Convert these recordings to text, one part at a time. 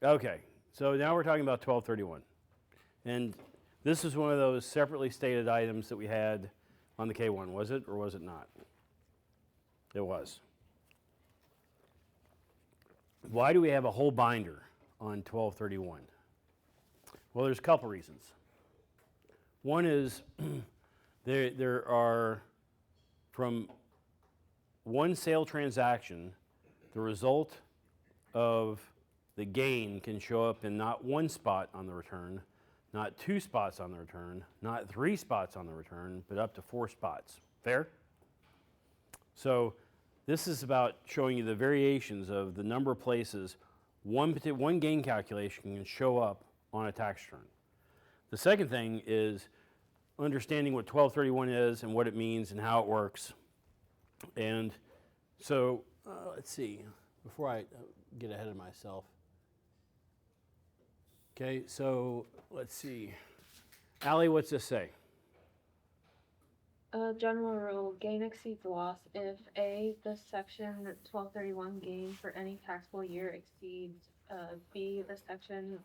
Okay, so now we're talking about 1231. And this is one of those separately stated items that we had on the K1, was it or was it not? It was. Why do we have a whole binder on 1231? Well, there's a couple reasons. One is there are, from one sale transaction, the result of the gain can show up in not one spot on the return, not two spots on the return, not three spots on the return, but up to 4 spots. Fair? So this is about showing you the variations of the number of places one gain calculation can show up on a tax return. The second thing is understanding what 1231 is and what it means and how it works. And so let's see, before I get ahead of myself. Okay, so let's see. Allie, what's this say? General rule, gain exceeds loss if A, the section 1231 gain for any taxable year exceeds B, the section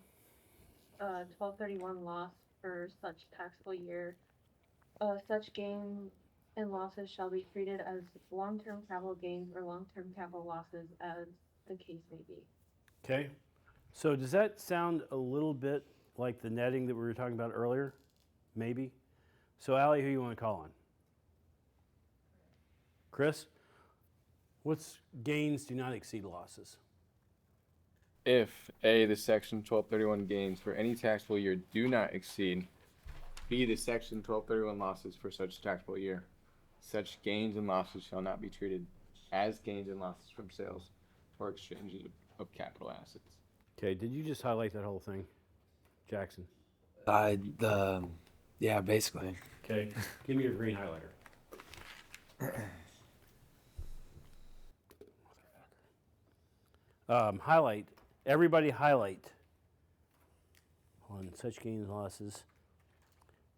1231 loss for such taxable year. Such gain and losses shall be treated as long-term capital gains or long-term capital losses as the case may be. Okay, so does that sound a little bit like the netting that we were talking about earlier? Maybe. So Allie, who you want to call on? Chris? What's gains do not exceed losses? If A, the section 1231 gains for any taxable year do not exceed B, the section 1231 losses for such taxable year, such gains and losses shall not be treated as gains and losses from sales or exchanges of capital assets. Okay, did you just highlight that whole thing, Jackson? Yeah, basically. Okay, give me your green highlighter. Highlight, everybody highlight on such gains and losses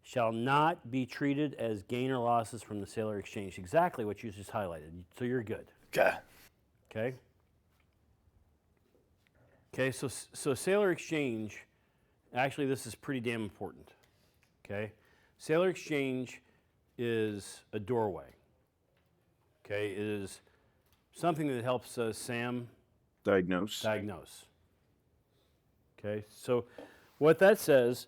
shall not be treated as gain or losses from the sale or exchange. Exactly what you just highlighted, so you're good. Okay. Okay? Okay, so sale or exchange, actually this is pretty damn important. Okay? Sale or exchange is a doorway. Okay, it is something that helps Sam Diagnose. Okay, so what that says,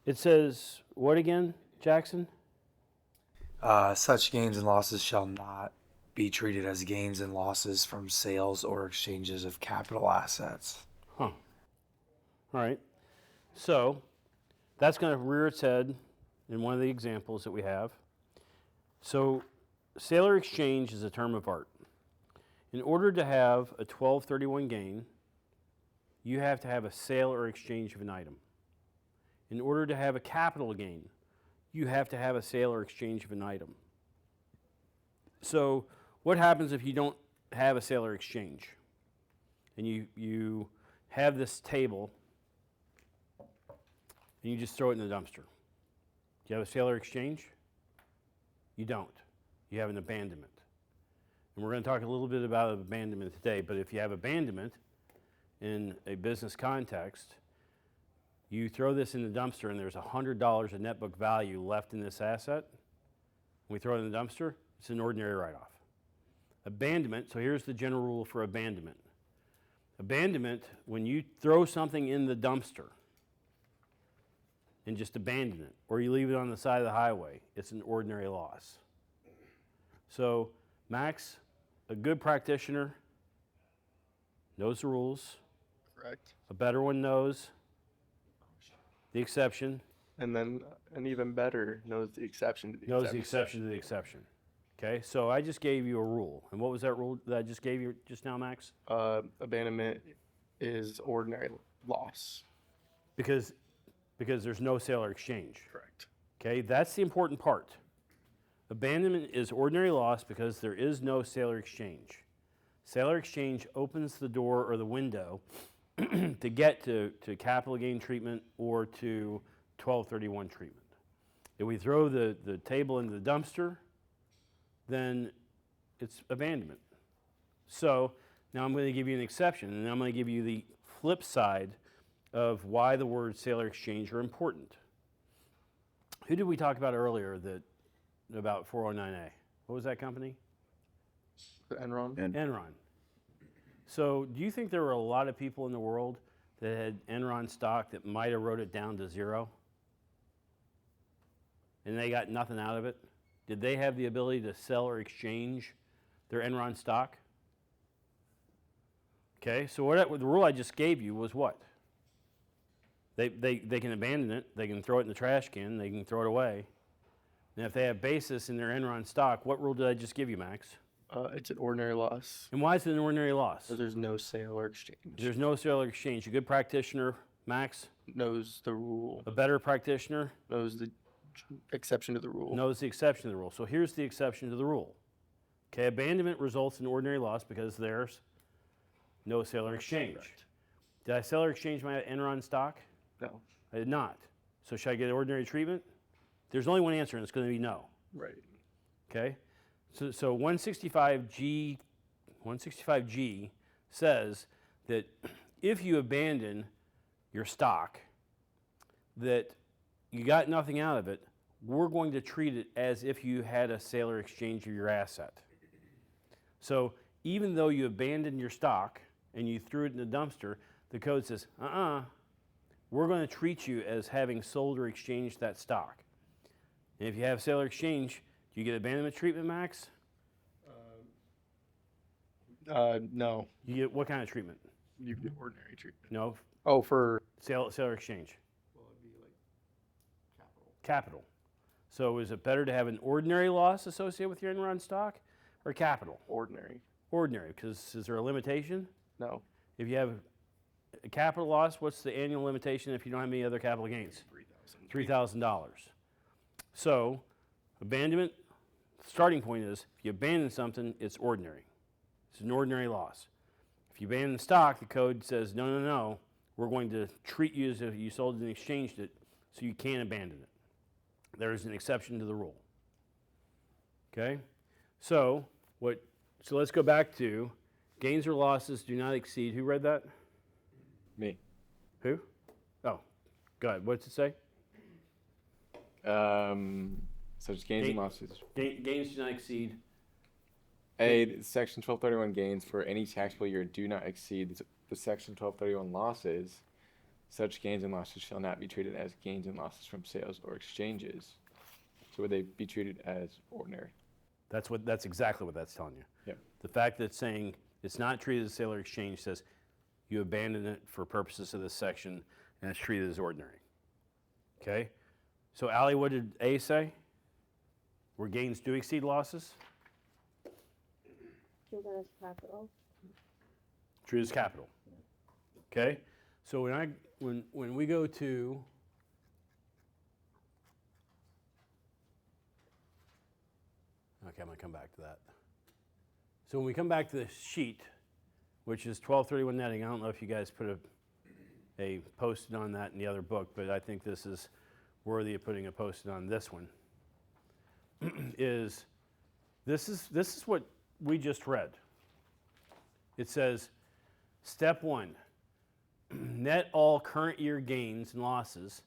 it says what again, Jackson? Such gains and losses shall not be treated as gains and losses from sales or exchanges of capital assets. Huh. All right. So that's going to rear its head in one of the examples that we have. So sale or exchange is a term of art. In order to have a 1231 gain, you have to have a sale or exchange of an item. In order to have a capital gain, you have to have a sale or exchange of an item. So what happens if you don't have a sale or exchange? And you have this table and you just throw it in the dumpster. Do you have a sale or exchange? You don't. You have an abandonment. And we're going to talk a little bit about abandonment today, but if you have abandonment in a business context, you throw this in the dumpster and there's $100 of net book value left in this asset. We throw it in the dumpster, it's an ordinary write-off. Abandonment, so here's the general rule for abandonment. Abandonment, when you throw something in the dumpster and just abandon it, or you leave it on the side of the highway, it's an ordinary loss. So Max, a good practitioner, knows the rules. Correct. A better one knows the exception. And then an even better knows the exception to the Knows the exception to the exception. Okay, so I just gave you a rule. And what was that rule that I just gave you just now, Max? Abandonment is ordinary loss. Because there's no sale or exchange. Correct. Okay, that's the important part. Abandonment is ordinary loss because there is no sale or exchange. Sale or exchange opens the door or the window to get to capital gain treatment or to 1231 treatment. If we throw the table into the dumpster, then it's abandonment. So now I'm going to give you an exception, and I'm going to give you the flip side of why the words sale or exchange are important. Who did we talk about earlier about 409A? What was that company? Enron. Enron. So do you think there were a lot of people in the world that had Enron stock that might have wrote it down to zero? And they got nothing out of it? Did they have the ability to sell or exchange their Enron stock? Okay, so the rule I just gave you was what? They can abandon it, they can throw it in the trash can, they can throw it away. And if they have basis in their Enron stock, what rule did I just give you, Max? It's an ordinary loss. And why is it an ordinary loss? So there's no sale or exchange. There's no sale or exchange. A good practitioner, Max, Knows the rule. a better practitioner, Knows the exception to the rule. knows the exception to the rule. So here's the exception to the rule. Okay, abandonment results in ordinary loss because there's no sale or exchange. Correct. Did I sell or exchange my Enron stock? No. I did not. So should I get ordinary treatment? There's only one answer, and it's going to be no. Right. Okay? So 165G says that if you abandon your stock, that you got nothing out of it, we're going to treat it as if you had a sale or exchange of your asset. So even though you abandoned your stock and you threw it in the dumpster, the code says, we're going to treat you as having sold or exchanged that stock. And if you have sale or exchange, do you get abandonment treatment, Max? No. You get what kind of treatment? You get ordinary treatment. No, Oh, for sale or exchange. Capital. So is it better to have an ordinary loss associated with your Enron stock or capital? ordinary. Ordinary, because is there a limitation? No. If you have a capital loss, what's the annual limitation if you don't have any other capital gains? $3,000. So abandonment, starting point is if you abandon something, it's ordinary. It's an ordinary loss. If you abandon stock, the code says, no, we're going to treat you as if you sold and exchanged it, so you can't abandon it. There is an exception to the rule. Okay? So let's go back to gains or losses do not exceed. Who read that? Me. Who? Oh, go ahead. What's it say? Such gains and losses. Gains do not exceed. Section 1231 gains for any taxable year do not exceed the Section 1231 losses. Such gains and losses shall not be treated as gains and losses from sales or exchanges. So would they be treated as ordinary? That's exactly what that's telling you. Yep. The fact that it's saying it's not treated as sale or exchange says you abandon it for purposes of this section and it's treated as ordinary. Okay? So Allie, what did A say? Where gains do exceed losses? Treat it as capital. Treated as capital. Okay? So when we go to okay, I'm going to come back to that. So when we come back to the sheet, which is 1231 netting, I don't know if you guys put a post-it on that in the other book, but I think this is worthy of putting a post-it on this one. This is what we just read. It says, step 1, net all current year gains and losses.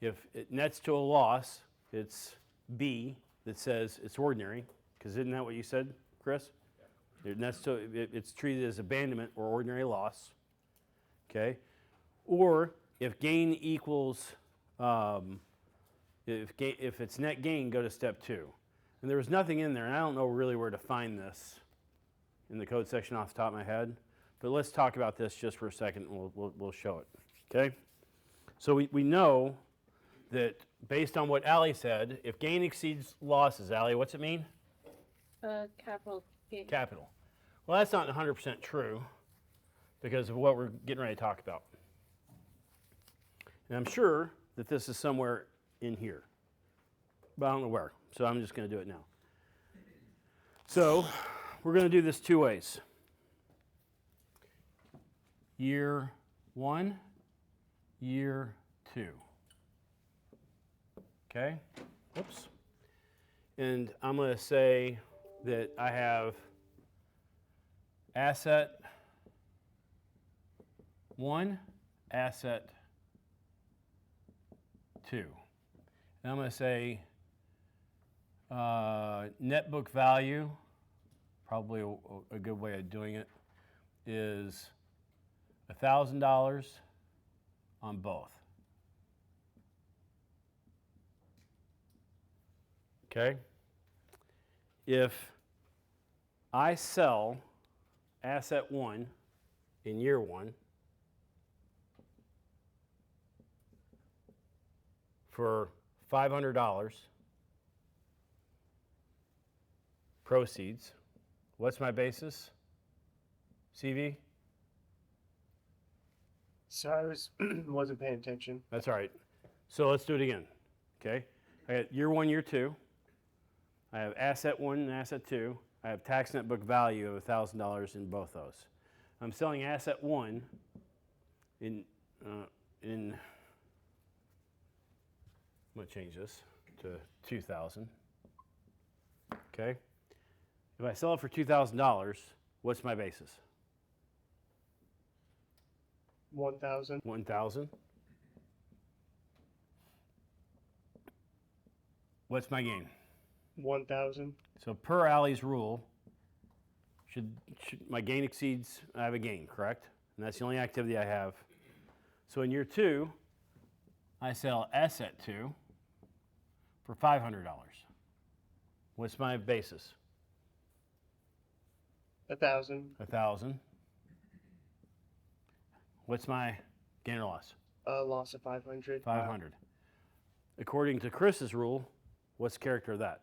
If it nets to a loss, it's B that says it's ordinary, because isn't that what you said, Chris? Yeah. It nets to, it's treated as abandonment or ordinary loss. Okay? Or if gain equals, if it's net gain, go to step 2. And there was nothing in there, and I don't know really where to find this in the code section off the top of my head. But let's talk about this just for a second, and we'll show it. Okay? So we know that based on what Allie said, if gain exceeds losses, Allie, what's it mean? Capital gain. Capital. Well, that's not 100% true because of what we're getting ready to talk about. And I'm sure that this is somewhere in here, but I don't know where. So I'm just going to do it now. So we're going to do this 2 ways. Year 1, year 2. Okay? Oops. And I'm going to say that I have asset 1, asset 2. And I'm going to say net book value, probably a good way of doing it, is $1,000 on both. Okay? If I sell asset 1 in year 1 for $500 proceeds, what's my basis? CV? So I wasn't paying attention. That's all right. So let's do it again. Okay? I got year 1, year 2. I have asset 1 and asset 2. I have tax net book value of $1,000 in both those. I'm selling asset 1 in I'm going to change this to $2,000. Okay? If I sell it for $2,000, what's my basis? 1,000. 1,000. What's my gain? 1,000. So per Ali's rule, should my gain exceeds, I have a gain, correct? And that's the only activity I have. So in year 2, I sell asset 2 for $500. What's my basis? 1,000. 1,000. What's my gain or loss? Loss of 500. 500. According to Chris's rule, what's the character of that?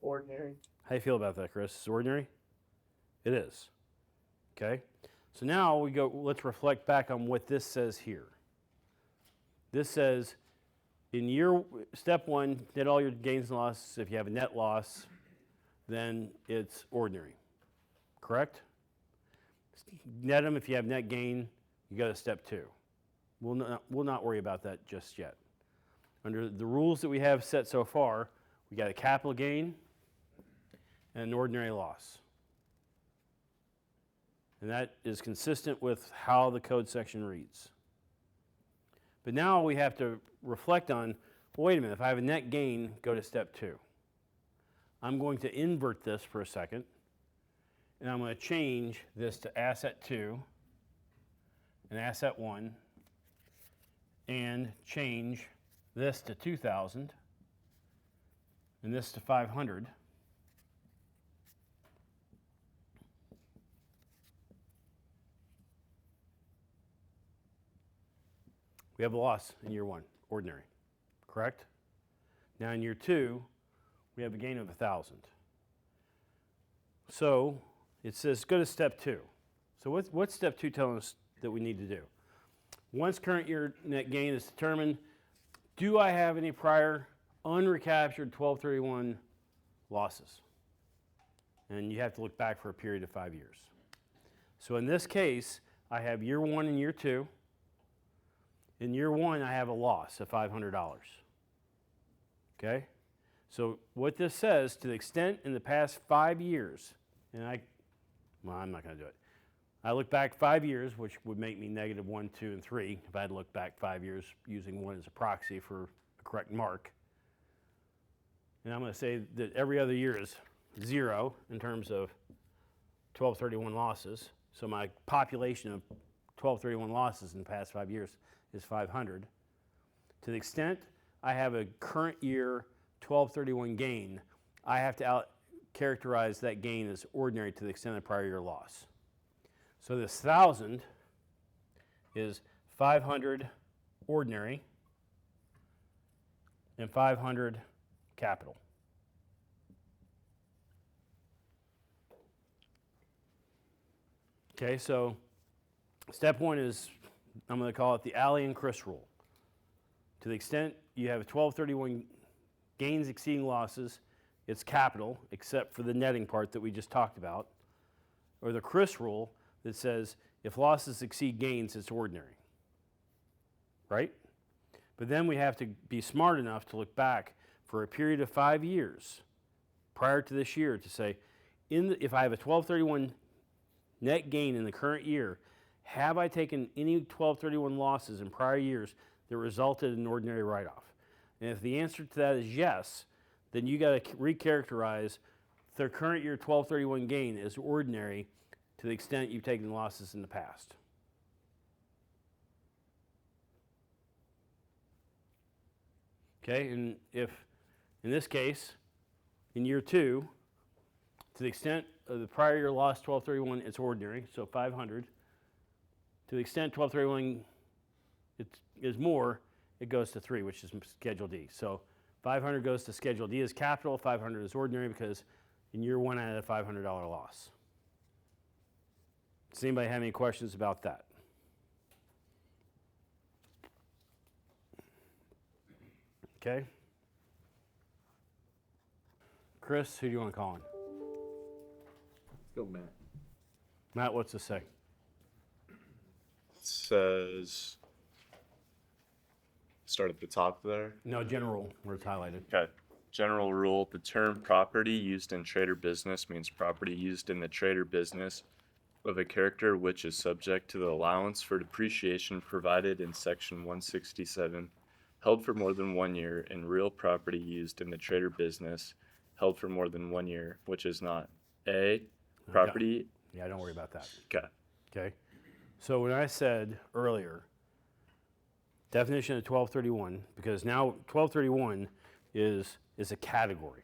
Ordinary. How do you feel about that, Chris? Is it ordinary? It is. Okay? So now let's reflect back on what this says here. This says, in step 1, net all your gains and losses. If you have a net loss, then it's ordinary. Correct? Net them. If you have net gain, you go to step 2. We'll not worry about that just yet. Under the rules that we have set so far, we got a capital gain and an ordinary loss. And that is consistent with how the code section reads. But now we have to reflect on, well, wait a minute, if I have a net gain, go to step 2. I'm going to invert this for a second, and I'm going to change this to asset 2 and asset 1, and change this to 2,000 and this to 500. We have a loss in year 1, ordinary, correct? Now in year 2, we have a gain of 1,000. So it says go to step 2. So what's step 2 telling us that we need to do? Once current year net gain is determined, do I have any prior unrecaptured 1231 losses? And you have to look back for a period of 5 years. So in this case, I have year 1 and year 2. In year 1, I have a loss of $500. Okay? So what this says, to the extent in the past 5 years, and I'm not going to do it. I look back 5 years, which would make me negative 1, 2, and 3, if I had looked back 5 years using 1 as a proxy for a correct mark. And I'm going to say that every other year is 0 in terms of 1231 losses. So my population of 1231 losses in the past 5 years is 500. To the extent I have a current year 1231 gain, I have to characterize that gain as ordinary to the extent of the prior year loss. So this 1,000 is 500 ordinary and 500 capital. Okay, so step 1 is, I'm going to call it the Ali and Chris rule. To the extent you have 1231 gains exceeding losses, it's capital, except for the netting part that we just talked about. Or the Chris rule that says if losses exceed gains, it's ordinary. Right? But then we have to be smart enough to look back for a period of 5 years prior to this year to say, if I have a 1231 net gain in the current year, have I taken any 1231 losses in prior years that resulted in an ordinary write-off? And if the answer to that is yes, then you got to recharacterize the current year 1231 gain as ordinary to the extent you've taken losses in the past. Okay, and if, in this case, in year 2, to the extent of the prior year loss 1231, it's ordinary, so 500. To the extent 1231 is more, it goes to 3, which is Schedule D. So 500 goes to Schedule D as capital, 500 is ordinary because in year 1 I had a $500 loss. Does anybody have any questions about that? Okay. Chris, who do you want to call in? Let's go, Matt. Matt, what's this say? Says, start at the top there. No, general, where it's highlighted. Okay. General rule, the term property used in trade or business means property used in the trade or business of a character which is subject to the allowance for depreciation provided in section 167, held for more than 1 year, and real property used in the trade or business held for more than 1 year, which is not A, property. Yeah, don't worry about that. Okay. Okay. So when I said earlier, definition of 1231, because now 1231 is a category.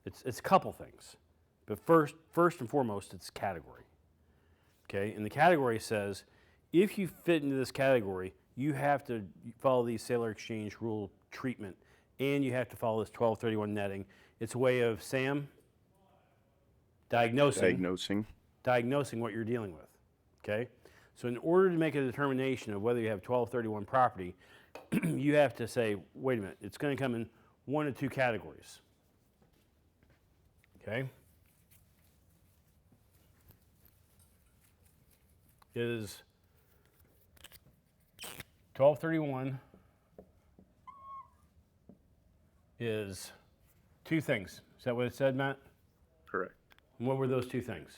It's a couple things, but first and foremost, it's category. Okay, and the category says if you fit into this category, you have to follow the Sailor Exchange rule treatment, and you have to follow this 1231 netting. It's a way of, Sam, diagnosing what you're dealing with. Okay, so in order to make a determination of whether you have 1231 property, you have to say, wait a minute, it's going to come in one of two categories. Okay, is 1231 is two things. Is that what it said, Matt? Correct. And what were those two things?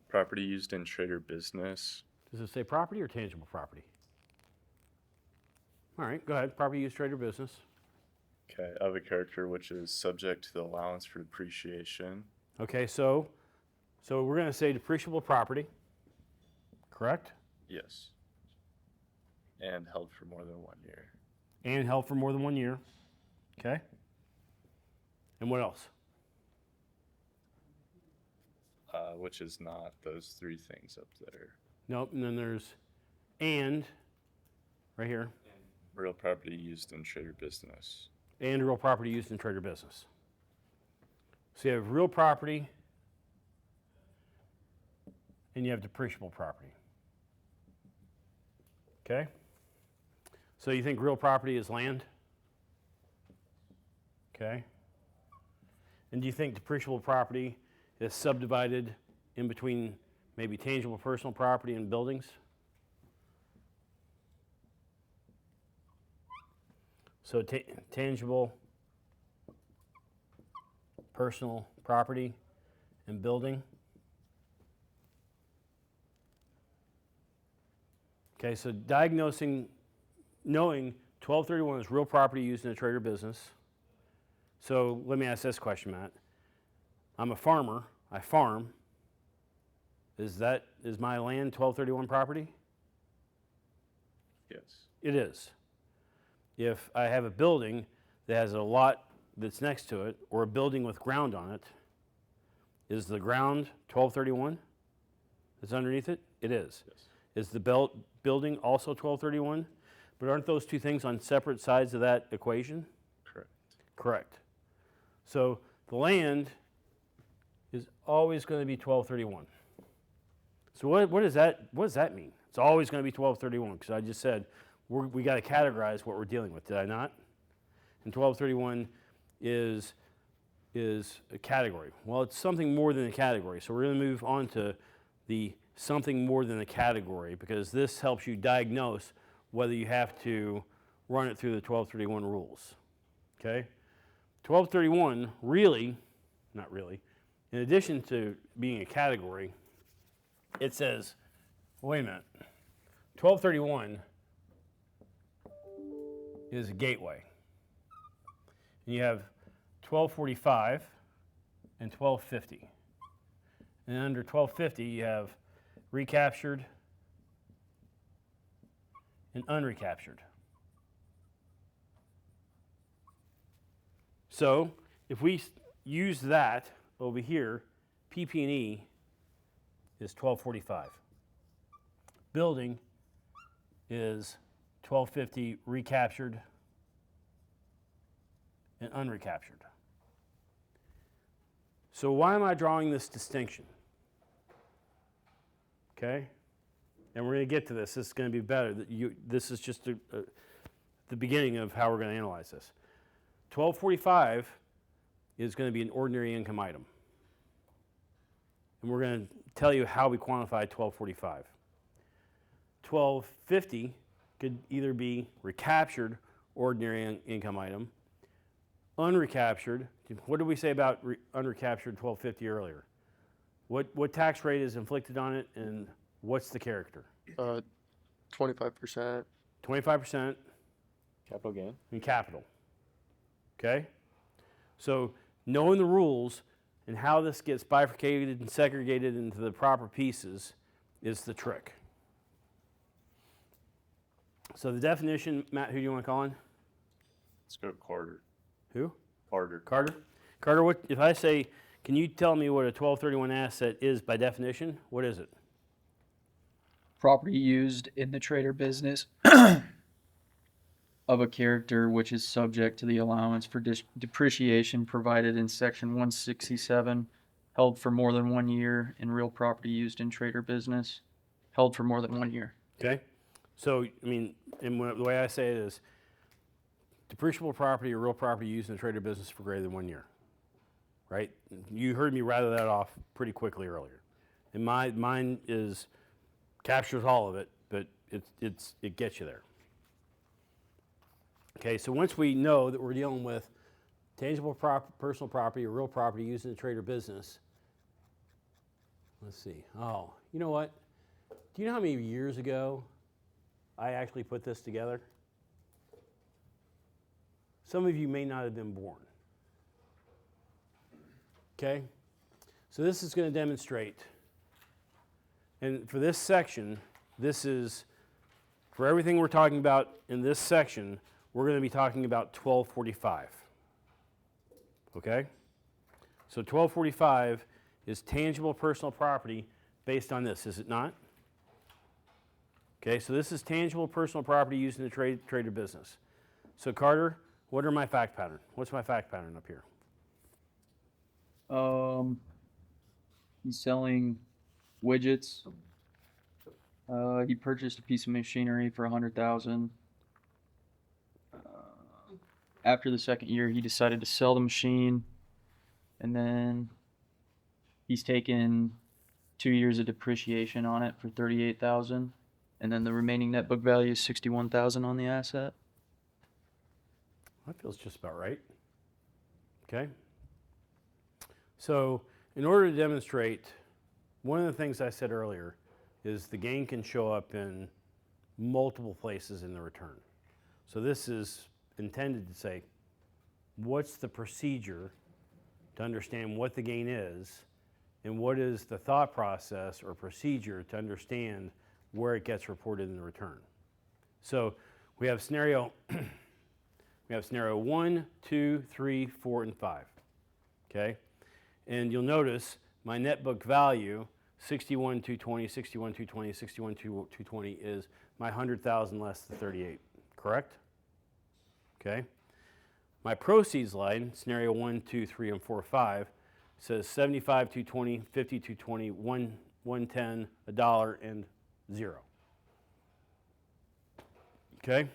Property used in trade or business. Does it say property or tangible property? All right, go ahead. Property, use, trade, or business. Okay. Of a character which is subject to the allowance for depreciation. Okay, so we're going to say depreciable property, correct? Yes. And held for more than 1 year. And held for more than 1 year. Okay. And what else? Which is not those three things up there. Nope, and then there's and right here. Real property used in trade or business. And real property used in trade or business. So you have real property and you have depreciable property. Okay? So you think real property is land? Okay. And do you think depreciable property is subdivided in between maybe tangible personal property and buildings? So tangible personal property and building. Okay, so knowing 1231 is real property used in a trade or business. So let me ask this question, Matt. I'm a farmer, I farm. Is my land 1231 property? Yes. It is. If I have a building that has a lot that's next to it, or a building with ground on it, is the ground 1231 that's underneath it? It is. Yes. Is the building also 1231? But aren't those two things on separate sides of that equation? Correct. Correct. So the land is always going to be 1231. So what does that mean? It's always going to be 1231 because I just said we got to categorize what we're dealing with. Did I not? And 1231 is a category. Well, it's something more than a category. So we're going to move on to the something more than a category because this helps you diagnose whether you have to run it through the 1231 rules. Okay? 1231 really, not really, in addition to being a category, it says, wait a minute, 1231 is a gateway. And you have 1245 and 1250. And under 1250, you have recaptured and unrecaptured. So if we use that over here, PP&E is 1245. Building is 1250 recaptured and unrecaptured. So why am I drawing this distinction? Okay? And we're going to get to this. This is going to be better. This is just the beginning of how we're going to analyze this. 1245 is going to be an ordinary income item. And we're going to tell you how we quantify 1245. 1250 could either be recaptured ordinary income item, unrecaptured. What did we say about unrecaptured 1250 earlier? What tax rate is inflicted on it, and what's the character? 25%. 25% Capital gain. in capital. Okay? So knowing the rules and how this gets bifurcated and segregated into the proper pieces is the trick. So the definition, Matt, who do you want to call in? Let's go Carter. Who? Carter. Carter? Carter, what if I say, can you tell me what a 1231 asset is by definition? What is it? Property used in the trade or business of a character which is subject to the allowance for depreciation provided in section 167, held for more than 1 year, and real property used in trade or business, held for more than 1 year. Okay? So, I mean, and the way I say it is depreciable property or real property used in a trade or business for greater than 1 year. Right? You heard me rattle that off pretty quickly earlier. And mine captures all of it, but it gets you there. Okay, so once we know that we're dealing with tangible personal property or real property used in a trade or business, let's see. Oh, you know what? Do you know how many years ago I actually put this together? Some of you may not have been born. Okay? So this is going to demonstrate, and for this section, this is, for everything we're talking about in this section, we're going to be talking about 1245. Okay? So 1245 is tangible personal property based on this, is it not? Okay, so this is tangible personal property used in the trade or business. So Carter, what are my fact pattern? What's my fact pattern up here? He's selling widgets. He purchased a piece of machinery for $100,000. After the second year, he decided to sell the machine, and then he's taken 2 years of depreciation on it for $38,000, and then the remaining net book value is $61,000 on the asset. That feels just about right. Okay. So in order to demonstrate, one of the things I said earlier is the gain can show up in multiple places in the return. So this is intended to say, what's the procedure to understand what the gain is, and what is the thought process or procedure to understand where it gets reported in the return. So we have scenario 1, 2, 3, 4, and 5. Okay? And you'll notice my net book value, 61,220, 61,220, 61,220 is my 100,000 less the 38, correct? Okay. My proceeds line, scenario 1, 2, 3, and 4, 5, says 75, 220, 50, 220, 110, $1, and 0. Okay.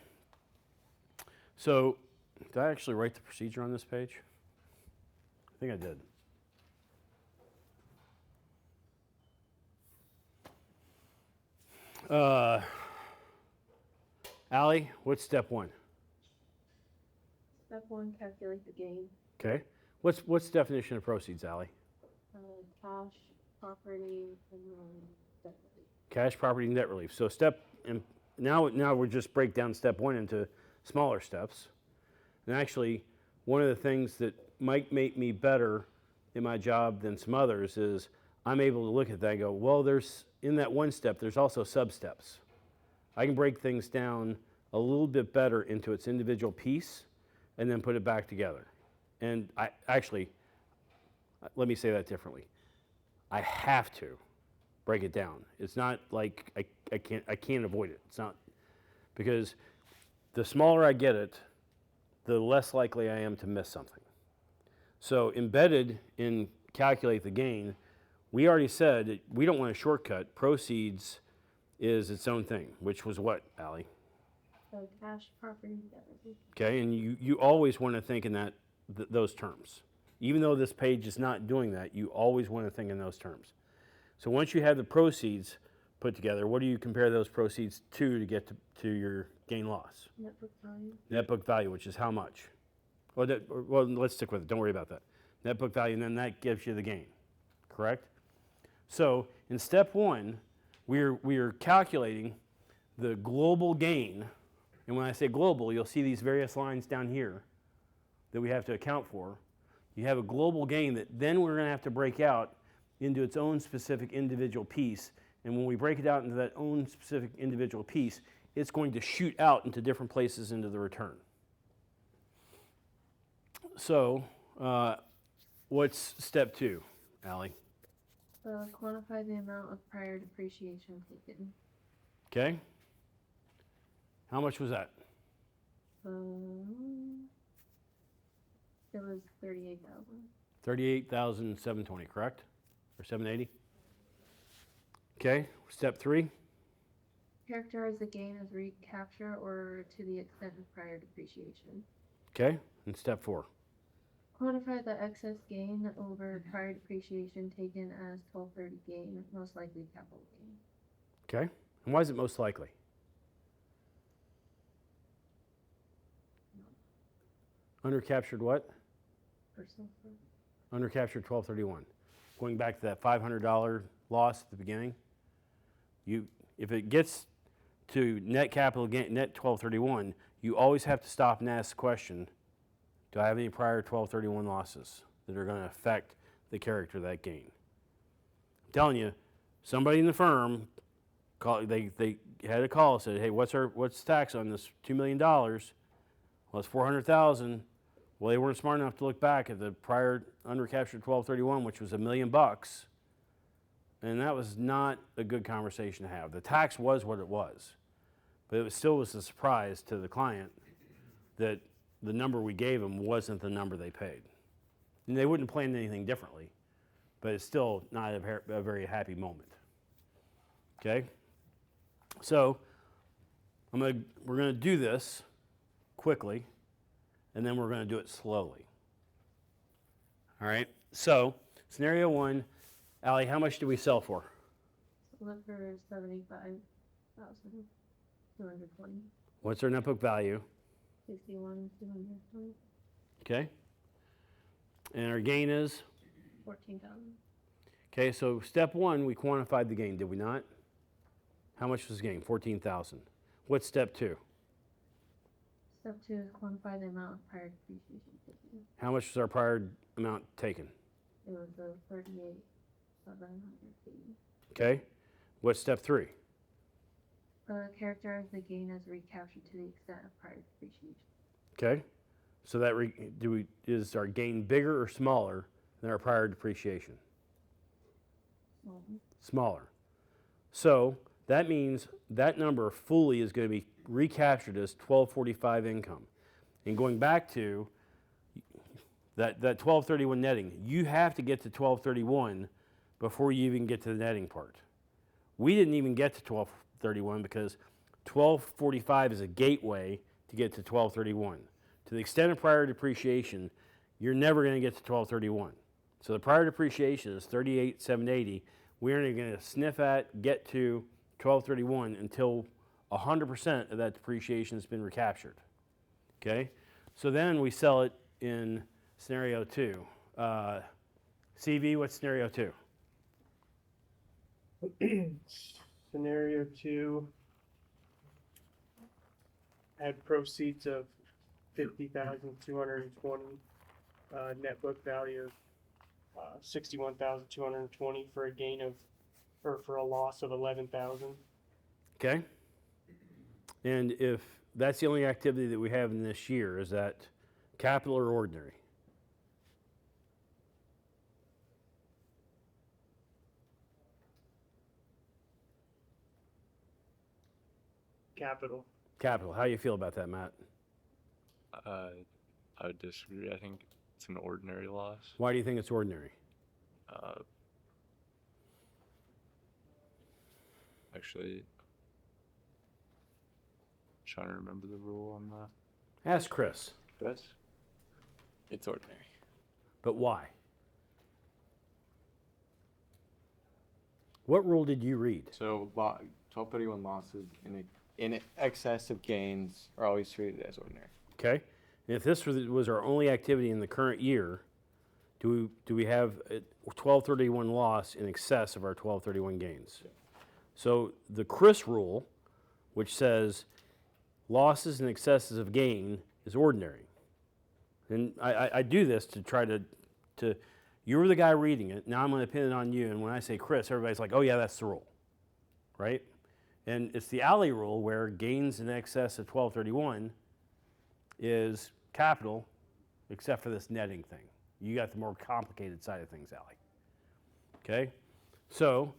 So, did I actually write the procedure on this page? I think I did. Allie, what's step 1? Step 1, calculate the gain. Okay. What's the definition of proceeds, Allie? Cash, property, and then debt relief. Cash, property, and debt relief. So now we'll just break down step one into smaller steps. And actually, one of the things that might make me better in my job than some others is I'm able to look at that and go, well, in that one step, there's also sub-steps. I can break things down a little bit better into its individual piece and then put it back together. And let me say that differently. I have to break it down. It's not like I can't avoid it. It's not, because the smaller I get it, the less likely I am to miss something. So embedded in calculate the gain, we already said that we don't want a shortcut. Proceeds is its own thing, which was what, Allie? So cash, property, debt relief. Okay, and you always want to think in those terms. Even though this page is not doing that, you always want to think in those terms. So once you have the proceeds put together, what do you compare those proceeds to get to your gain loss? Net book value. Net book value, which is how much? Well, let's stick with it. Don't worry about that. Net book value, and then that gives you the gain, correct? So in step one, we are calculating the global gain. And when I say global, you'll see these various lines down here that we have to account for. You have a global gain that then we're going to have to break out into its own specific individual piece. And when we break it out into that own specific individual piece, it's going to shoot out into different places into the return. So what's step two, Allie? Quantify the amount of prior depreciation taken. Okay. How much was that? It was 38,000. 38,720, correct? Or 780? Okay. Step three. Characterize the gain as recapture or to the extent of prior depreciation. Okay. And step four. Quantify the excess gain over prior depreciation taken as 1230 gain, most likely capital gain. Okay. And why is it most likely? Undercaptured what? Personal funds. Undercaptured 1231. Going back to that $500 loss at the beginning, if it gets to net capital gain, net 1231, you always have to stop and ask the question, do I have any prior 1231 losses that are going to affect the character of that gain? I'm telling you, somebody in the firm, they had a call, said, hey, what's the tax on this $2 million? Well, it's $400,000. Well, they weren't smart enough to look back at the prior undercaptured 1231, which was $1 million, and that was not a good conversation to have. The tax was what it was, but it still was a surprise to the client that the number we gave them wasn't the number they paid. And they wouldn't plan anything differently, but it's still not a very happy moment. Okay? So we're going to do this quickly, and then we're going to do it slowly. All right? So scenario one, Allie, how much do we sell for? Sold it for 75,220. What's our net book value? 61,220. Okay? And our gain is? 14,000. Okay, so step one, we quantified the gain, did we not? How much was the gain? 14,000. What's step two? Step 2 is quantify the amount of prior depreciation taken. How much was our prior amount taken? It was 38,780. Okay? What's step three? Characterize the gain as recaptured to the extent of prior depreciation. Okay? So that is our gain bigger or smaller than our prior depreciation? Smaller. So that means that number fully is going to be recaptured as 1245 income. And going back to that 1231 netting, you have to get to 1231 before you even get to the netting part. We didn't even get to 1231 because 1245 is a gateway to get to 1231. To the extent of prior depreciation, you're never going to get to 1231. So the prior depreciation is 38,780. We're not going to sniff at, get to 1231 until 100% of that depreciation has been recaptured. Okay? So then we sell it in scenario two. CV, what's scenario 2? Scenario 2 had proceeds of 50,220, net book value of 61,220 for a gain of, or for a loss of 11,000. Okay? And if that's the only activity that we have in this year, is that capital or ordinary? Capital. Capital. How do you feel about that, Matt? I would disagree. I think it's an ordinary loss. Why do you think it's ordinary? Actually, trying to remember the rule on that. Ask Chris. Chris? It's ordinary. But why? What rule did you read? So 1231 losses in excess of gains are always treated as ordinary. Okay? And if this was our only activity in the current year, do we have a 1231 loss in excess of our 1231 gains? So the Chris rule, which says losses in excesses of gain, is ordinary. And I do this to try to you were the guy reading it, now I'm going to pin it on you, and when I say Chris, everybody's like, oh yeah, that's the rule, right? And it's the alley rule where gains in excess of 1231 is capital, except for this netting thing. You got the more complicated side of things, Allie. Okay? So,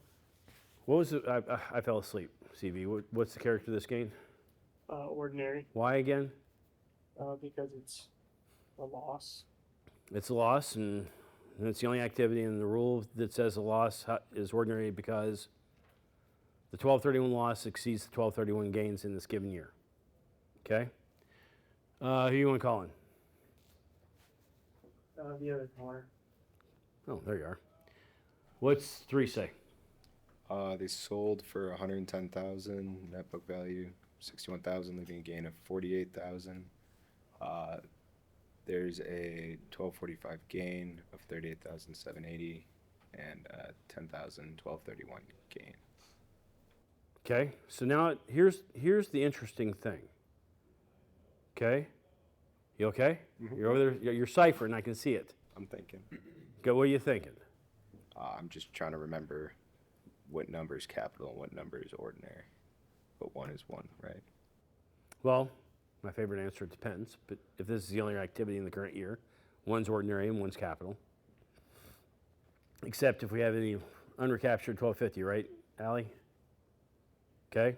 what was it? I fell asleep, CV. What's the character of this game? Ordinary, Why again? because it's a loss. It's a loss, and it's the only activity in the rule that says a loss is ordinary because the 1231 loss exceeds the 1231 gains in this given year. Okay? Who you want to call in? The other corner. Oh, there you are. What's 3 say? They sold for 110,000, net book value 61,000, leaving a gain of 48,000. There's a 1245 gain of 38,780 and 10,000 1231 gain. Okay, so now here's the interesting thing. Okay? You okay? You're over there, you're ciphering, I can see it. I'm thinking. Go, what are you thinking? I'm just trying to remember what number is capital and what number is ordinary. But one is one, right? Well, my favorite answer, it depends, but if this is the only activity in the current year, one's ordinary and one's capital. Except if we have any unrecaptured 1250, right, Allie? Okay?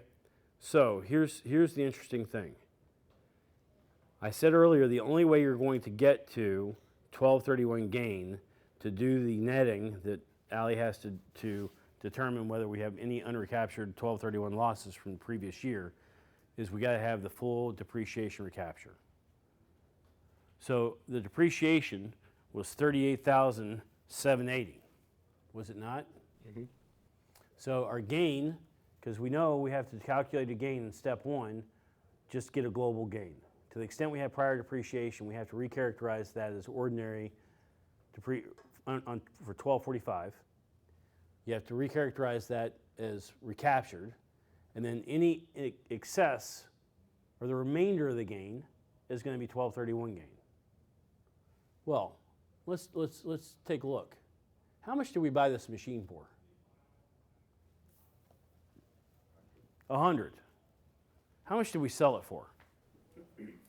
So here's the interesting thing. I said earlier the only way you're going to get to 1231 gain to do the netting that Allie has to determine whether we have any unrecaptured 1231 losses from the previous year is we got to have the full depreciation recapture. So the depreciation was 38,780, was it not? Mhm. So our gain, because we know we have to calculate a gain in step 1, just get a global gain. To the extent we have prior depreciation, we have to recharacterize that as ordinary for 1245. You have to recharacterize that as recaptured, and then any excess or the remainder of the gain is going to be 1231 gain. Well, let's take a look. How much did we buy this machine for? 100. How much did we sell it for?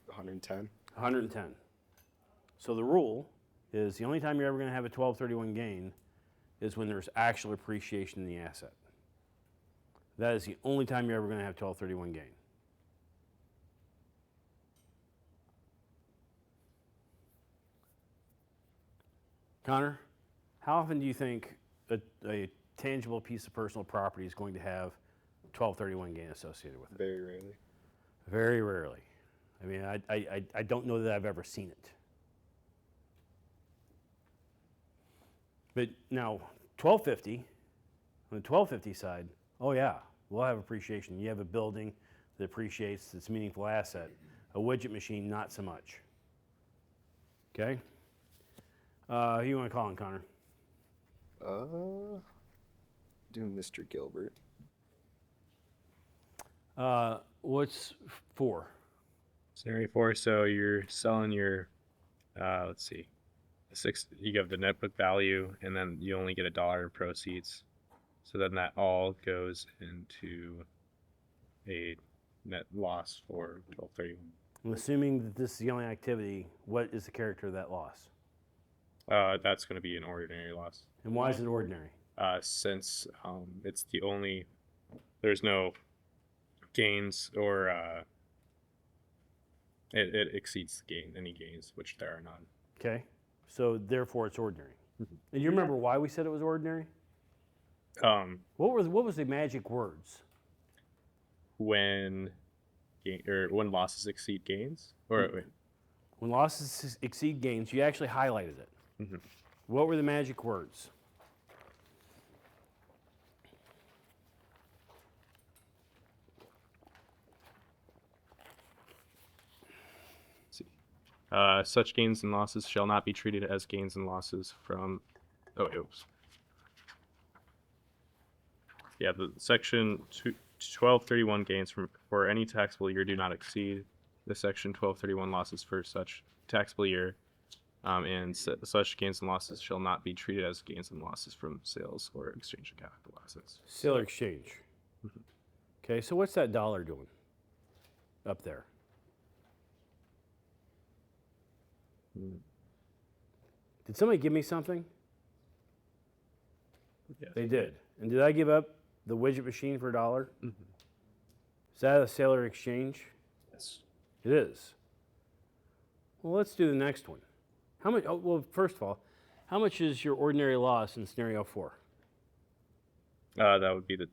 110. 110. So the rule is the only time you're ever going to have a 1231 gain is when there's actual appreciation in the asset. That is the only time you're ever going to have 1231 gain. Connor, how often do you think a tangible piece of personal property is going to have 1231 gain associated with it? Very rarely. Very rarely. I mean, I don't know that I've ever seen it. But now, 1250, on the 1250 side, oh yeah, we'll have appreciation. You have a building that appreciates, it's a meaningful asset. A widget machine, not so much. Okay? Who you want to call in, Connor? Do Mr. Gilbert. What's 4? Scenario 4, so you're selling your, let's see, you have the net book value, and then you only get $1 in proceeds. So then that all goes into a net loss for 1231. I'm assuming that this is the only activity. What is the character of that loss? That's going to be an ordinary loss. And why is it ordinary? Since it's the only, there's no gains or it exceeds any gains, which there are none. Okay, so therefore it's ordinary. And you remember why we said it was ordinary? What was the magic words? When when losses exceed gains, or wait, When losses exceed gains, you actually highlighted it. Mhm. What were the magic words? such gains and losses shall not be treated as gains and losses from. Oh, oops. Yeah, the section 1231 gains for any taxable year do not exceed the section 1231 losses for such taxable year, and such gains and losses shall not be treated as gains and losses from sales or exchange of capital assets. Sale or exchange. Okay, so what's that dollar doing up there? Did somebody give me something? Yes. They did. And did I give up the widget machine for $1? Is that a sale or exchange? Yes. It is. Well, let's do the next one. How much? Oh, well, first of all, how much is your ordinary loss in scenario 4? That would be the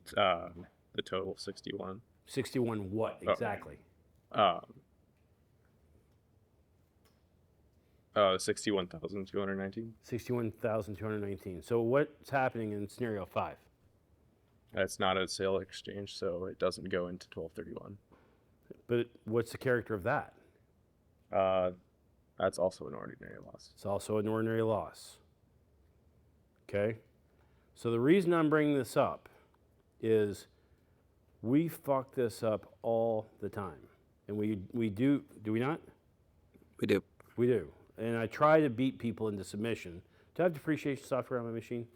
total 61. 61 what exactly? 61,219. 61,219. So what's happening in scenario 5? That's not a sale exchange, so it doesn't go into 1231. But what's the character of that? That's also an ordinary loss. It's also an ordinary loss. Okay? So the reason I'm bringing this up is we fuck this up all the time. And we do we not? We do. We do. And I try to beat people into submission. Do I have depreciation software on my machine?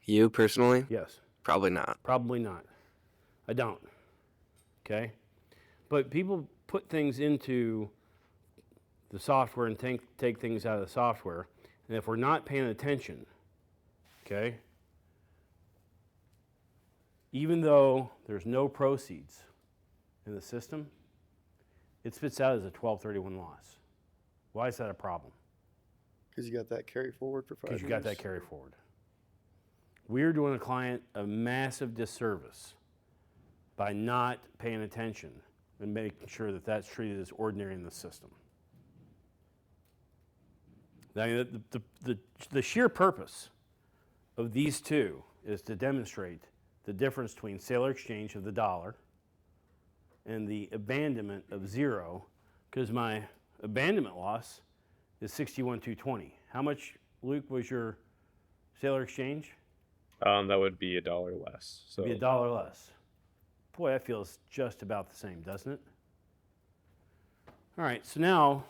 You personally? Yes. Probably not. Probably not. I don't. Okay? But people put things into the software and take things out of the software. And if we're not paying attention, okay, even though there's no proceeds in the system, it spits out as a 1231 loss. Why is that a problem? Because you got that carry forward for 5 years. Because you got that carry forward. We're doing a client a massive disservice by not paying attention and making sure that that's treated as ordinary in the system. Now, the sheer purpose of these two is to demonstrate the difference between sale or exchange of the dollar and the abandonment of 0, because my abandonment loss is 61,220. How much, Luke, was your sale or exchange? That would be $1 less. So Be $1 less. Boy, that feels just about the same, doesn't it? All right, so now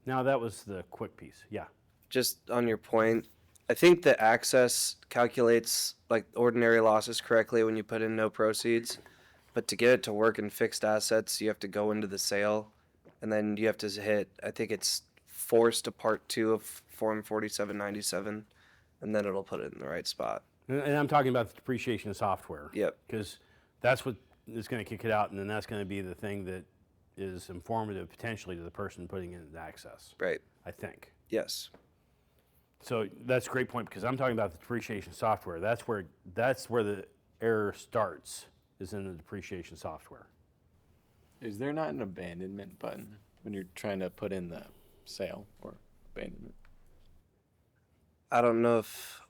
that was the quick piece. Yeah. Just on your point, I think the Access calculates like ordinary losses correctly when you put in no proceeds. But to get it to work in fixed assets, you have to go into the sale, and then you have to hit, I think it's forced to part 2 of Form 4797, and then it'll put it in the right spot. And I'm talking about the depreciation of software. Yep. Because that's what is going to kick it out, and then that's going to be the thing that is informative potentially to the person putting in the access, Right. I think. Yes. So that's a great point, because I'm talking about the depreciation software. That's where the error starts, is in the depreciation software. Is there not an abandonment button when you're trying to put in the sale or abandonment? I don't know if.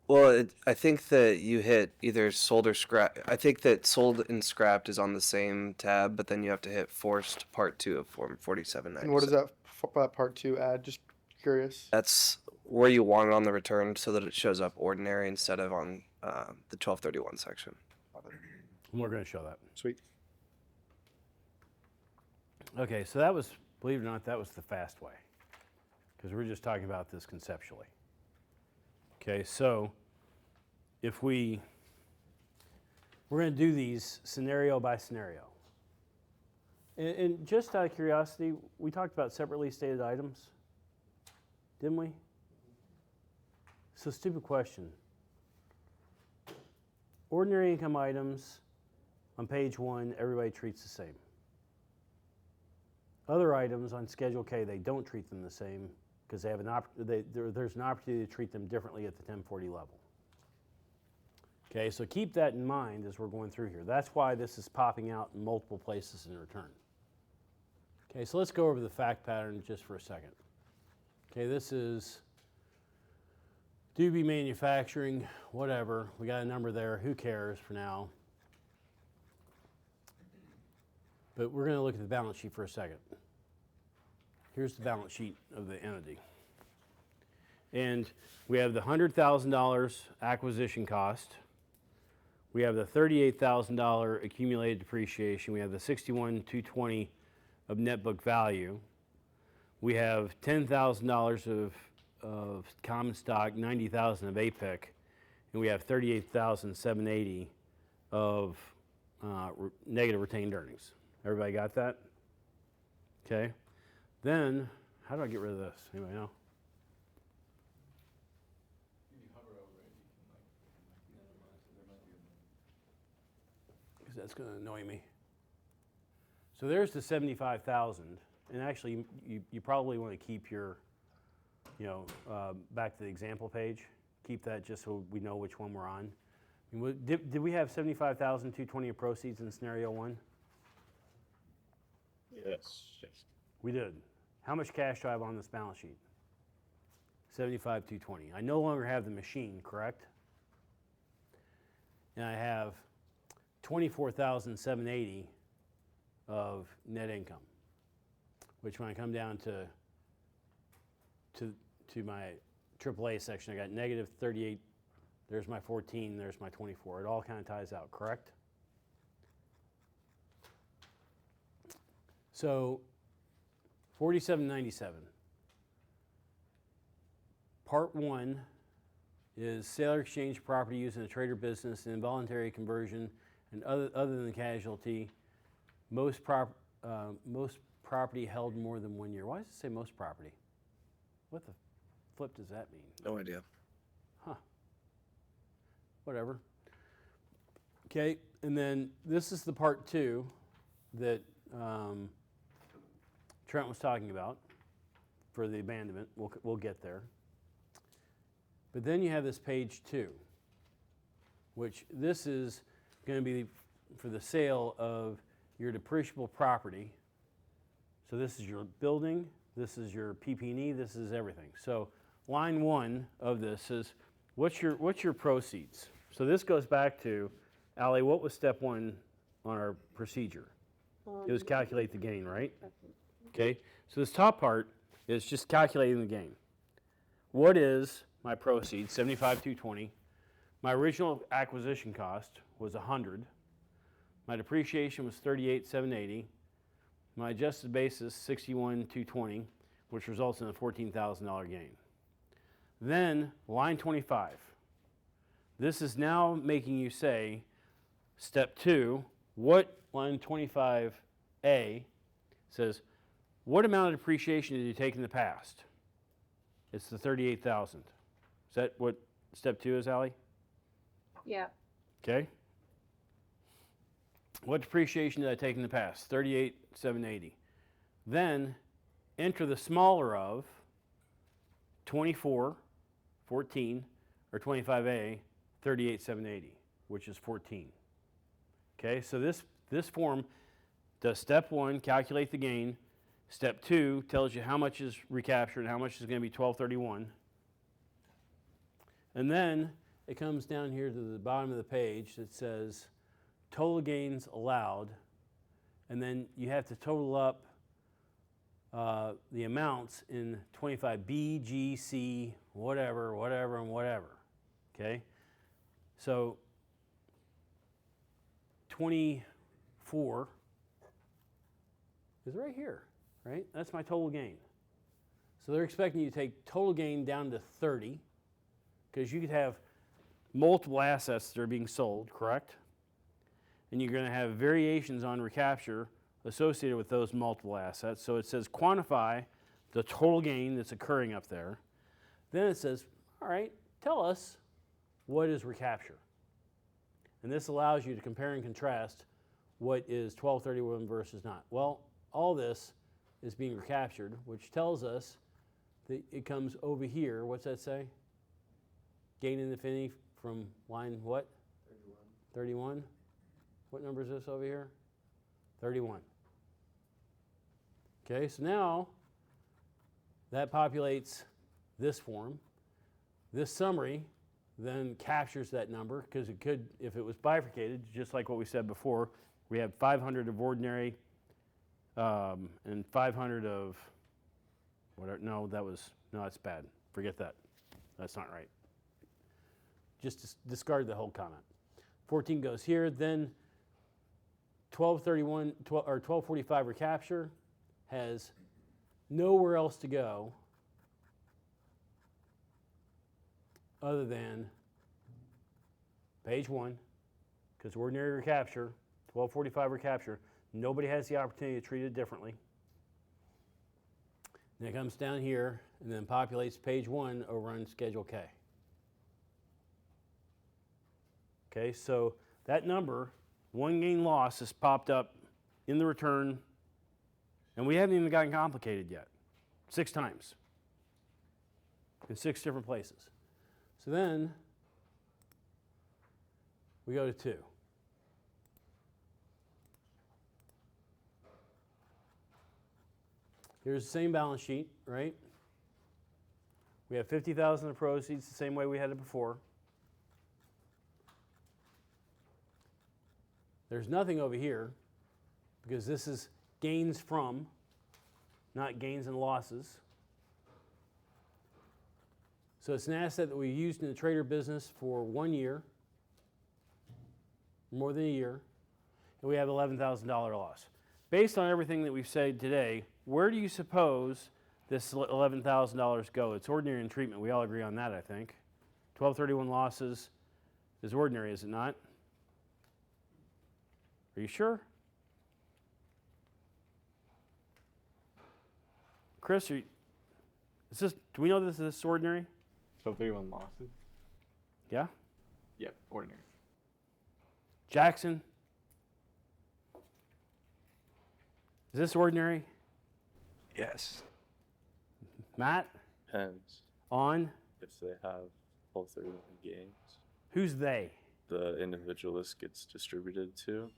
Well, I think that you hit either sold or scrap. I think that sold and scrapped is on the same tab, but then you have to hit forced part 2 of Form 4797. And what does that part 2 add? Just curious. That's where you want it on the return so that it shows up ordinary instead of on the 1231 section. And we're going to show that. Sweet. Okay, so that was, believe it or not, that was the fast way, because we're just talking about this conceptually. Okay, so if we're going to do these scenario by scenario. And just out of curiosity, we talked about separately stated items, didn't we? So stupid question. Ordinary income items on page 1, everybody treats the same. Other items on Schedule K, they don't treat them the same because they have there's an opportunity to treat them differently at the 1040 level. Okay, so keep that in mind as we're going through here. That's why this is popping out in multiple places in return. Okay, so let's go over the fact pattern just for a second. Okay, this is Doobie Manufacturing, whatever. We got a number there. Who cares for now? But we're going to look at the balance sheet for a second. Here's the balance sheet of the entity. And we have the $100,000 acquisition cost. We have the $38,000 accumulated depreciation. We have the $61,220 of net book value. We have $10,000 of common stock, $90,000 of APIC, and we have $38,780 of negative retained earnings. Everybody got that? Okay. Then, how do I get rid of this? Anybody know? Because that's going to annoy me. So there's the 75,000, and actually, you probably want to keep your, back to the example page. Keep that just so we know which one we're on. I mean, did we have 75,220 of proceeds in scenario 1? Yes. We did. How much cash do I have on this balance sheet? 75,220. I no longer have the machine, correct? And I have 24,780 of net income, which when I come down to my AAA section, I got negative 38. There's my 14. There's my 24. It all kind of ties out, correct? So 4797. Part 1 is sale or exchange property used in a trade or business, and involuntary conversion, and other than casualty, most property held more than 1 year. Why does it say most property? What the flip does that mean? No idea. Huh. Whatever. Okay, and then this is the part 2 that Trent was talking about for the abandonment. We'll get there. But then you have this page 2, which this is going to be for the sale of your depreciable property. So this is your building, this is your PP&E, this is everything. So line 1 of this is what's your proceeds? So this goes back to, Allie, what was step 1 on our procedure? It was calculate the gain, right? Okay, so this top part is just calculating the gain. What is my proceeds? 75,220. My original acquisition cost was 100. My depreciation was 38,780. My adjusted basis 61,220, which results in a $14,000 gain. Then line 25. This is now making you say, step 2, what line 25A says, what amount of depreciation did you take in the past? It's the 38,000. Is that what step 2 is, Allie? Yeah. Okay. What depreciation did I take in the past? 38,780. Then enter the smaller of 24, 14, or 25A, 38,780, which is 14. Okay, so this form does step 1, calculate the gain. Step 2 tells you how much is recaptured and how much is going to be 1231. And then it comes down here to the bottom of the page that says total gains allowed, and then you have to total up the amounts in 25B, G, C, whatever, whatever, and whatever. Okay? So 24 is right here, right? That's my total gain. So they're expecting you to take total gain down to 30, because you could have multiple assets that are being sold, correct? And you're going to have variations on recapture associated with those multiple assets. So it says quantify the total gain that's occurring up there. Then it says, all right, tell us what is recapture. And this allows you to compare and contrast what is 1231 versus not. Well, all this is being recaptured, which tells us that it comes over here. What's that say? Gain in infinity from line what? 31. What number is this over here? 31. Okay, so now that populates this form. This summary then captures that number, because it could, if it was bifurcated, just like what we said before, we have 500 of ordinary and 500 of whatever. No, that's bad. Forget that. That's not right. Just discard the whole comment. 14 goes here, then 1231 or 1245 recapture has nowhere else to go other than page 1, because ordinary recapture, 1245 recapture, nobody has the opportunity to treat it differently. Then it comes down here and then populates page 1 over on Schedule K. Okay, so that number, one gain loss, has popped up in the return, and we haven't even gotten complicated yet. 6 times in 6 different places. So then we go to 2. Here's the same balance sheet, right? We have 50,000 of proceeds the same way we had it before. There's nothing over here, because this is gains from, not gains and losses. So it's an asset that we used in the trader business for 1 year, more than a year, and we have $11,000 loss. Based on everything that we've said today, where do you suppose this $11,000 go? It's ordinary in treatment. We all agree on that, I think. 1231 losses is ordinary, is it not? Are you sure? Chris, is this, do we know this is ordinary? 1231 losses? Yeah? Yep, ordinary. Jackson? Is this ordinary? Yes. Matt? Depends On? if they have 1231 gains. Who's they? The individualist gets distributed to.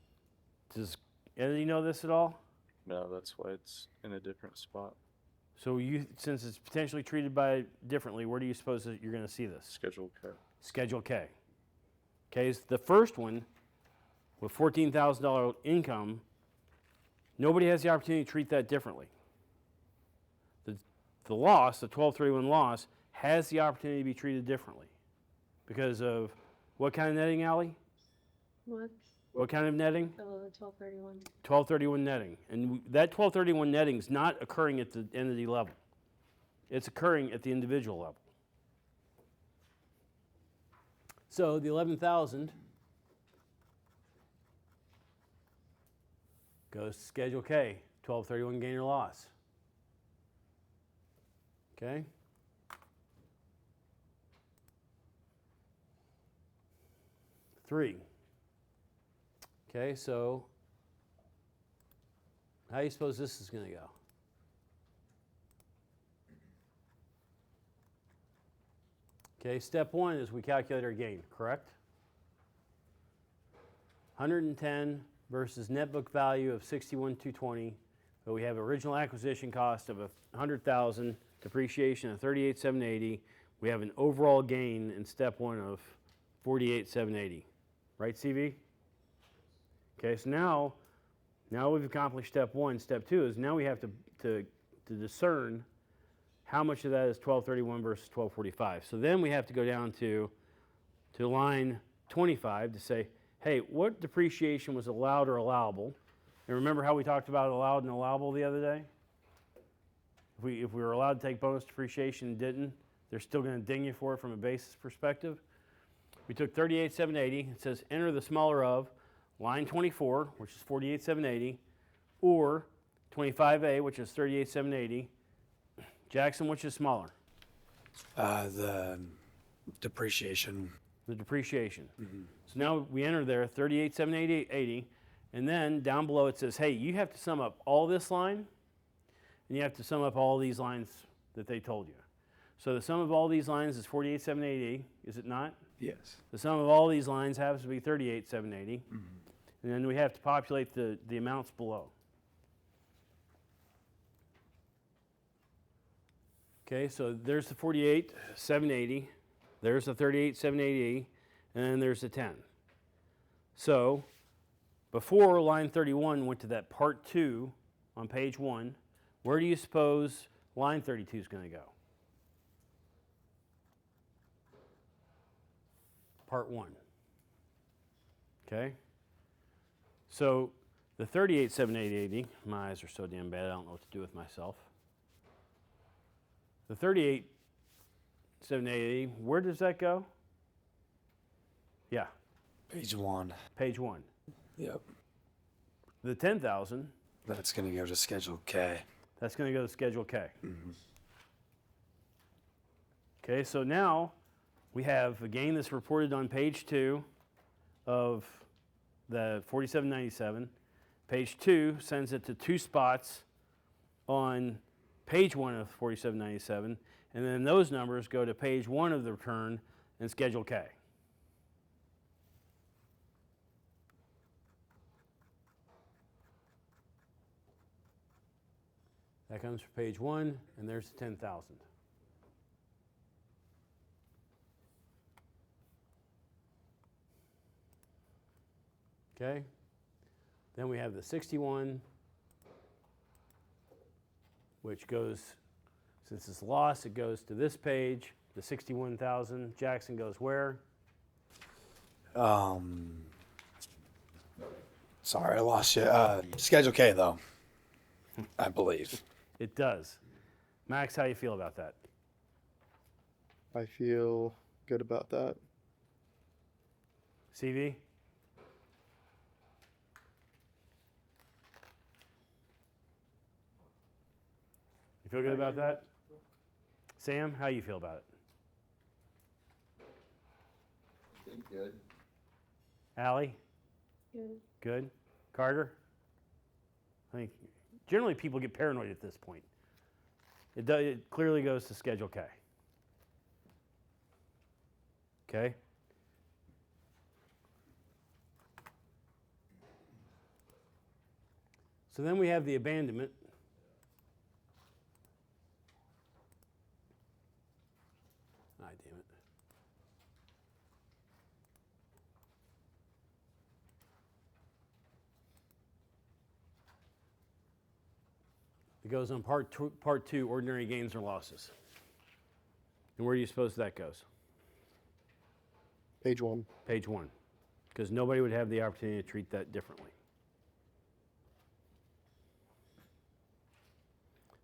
Does anybody know this at all? No, that's why it's in a different spot. So you, since it's potentially treated by differently, where do you suppose that you're going to see this? Schedule K. Schedule K. Okay, so the first one with $14,000 income, nobody has the opportunity to treat that differently. The loss, the 1231 loss, has the opportunity to be treated differently because of what kind of netting, Allie? What? What kind of netting? Oh, the 1231. 1231 netting. And that 1231 netting is not occurring at the entity level. It's occurring at the individual level. So the 11,000 goes to Schedule K, 1231 gain or loss. Okay? Three. Okay, so how do you suppose this is going to go? Okay, step 1 is we calculate our gain, correct? 110 versus net book value of 61,220, but we have original acquisition cost of 100,000, depreciation of 38,780. We have an overall gain in step 1 of 48,780. Right, CV? Okay, so now we've accomplished step 1. Step 2 is now we have to to discern how much of that is 1231 versus 1245. So then we have to go down to line 25 to say, hey, what depreciation was allowed or allowable? And remember how we talked about allowed and allowable the other day? If we were allowed to take bonus depreciation and didn't, they're still going to ding you for it from a basis perspective. We took 38,780. It says enter the smaller of line 24, which is 48,780, or 25A, which is 38,780. Jackson, which is smaller? The depreciation. The depreciation. So now we enter there 38,780, and then down below it says, hey, you have to sum up all this line, and you have to sum up all these lines that they told you. So the sum of all these lines is 48,780, is it not? Yes. The sum of all these lines happens to be 38,780, and then we have to populate the amounts below. Okay, so there's the 48,780, there's the 38,780, and then there's the 10. So before line 31 went to that part 2 on page 1, where do you suppose line 32 is going to go? Part 1. Okay? So the 38,780, my eyes are so damn bad I don't know what to do with myself. The 38,780, where does that go? Yeah, Page 1. page 1. Yep. The 10,000, That's going to go to Schedule K. that's going to go to Schedule K. Okay, so now we have a gain that's reported on page 2 of the 4797. Page 2 sends it to 2 spots on page 1 of 4797, and then those numbers go to page 1 of the return and Schedule K. That comes from page 1, and there's the 10,000. Okay? Then we have the 61, which goes, since it's lost, it goes to this page. The 61,000. Jackson goes where? Sorry, I lost you. Schedule K, though, I believe. It does. Max, how you feel about that? I feel good about that. CV? You feel good about that? Sam, how you feel about it? I think good. Allie? Good. Good. Carter? I think generally people get paranoid at this point. It clearly goes to Schedule K. Okay? So then we have the abandonment. Ah, damn it. It goes on part two, ordinary gains or losses. And where do you suppose that goes? Page 1. Page 1. Because nobody would have the opportunity to treat that differently.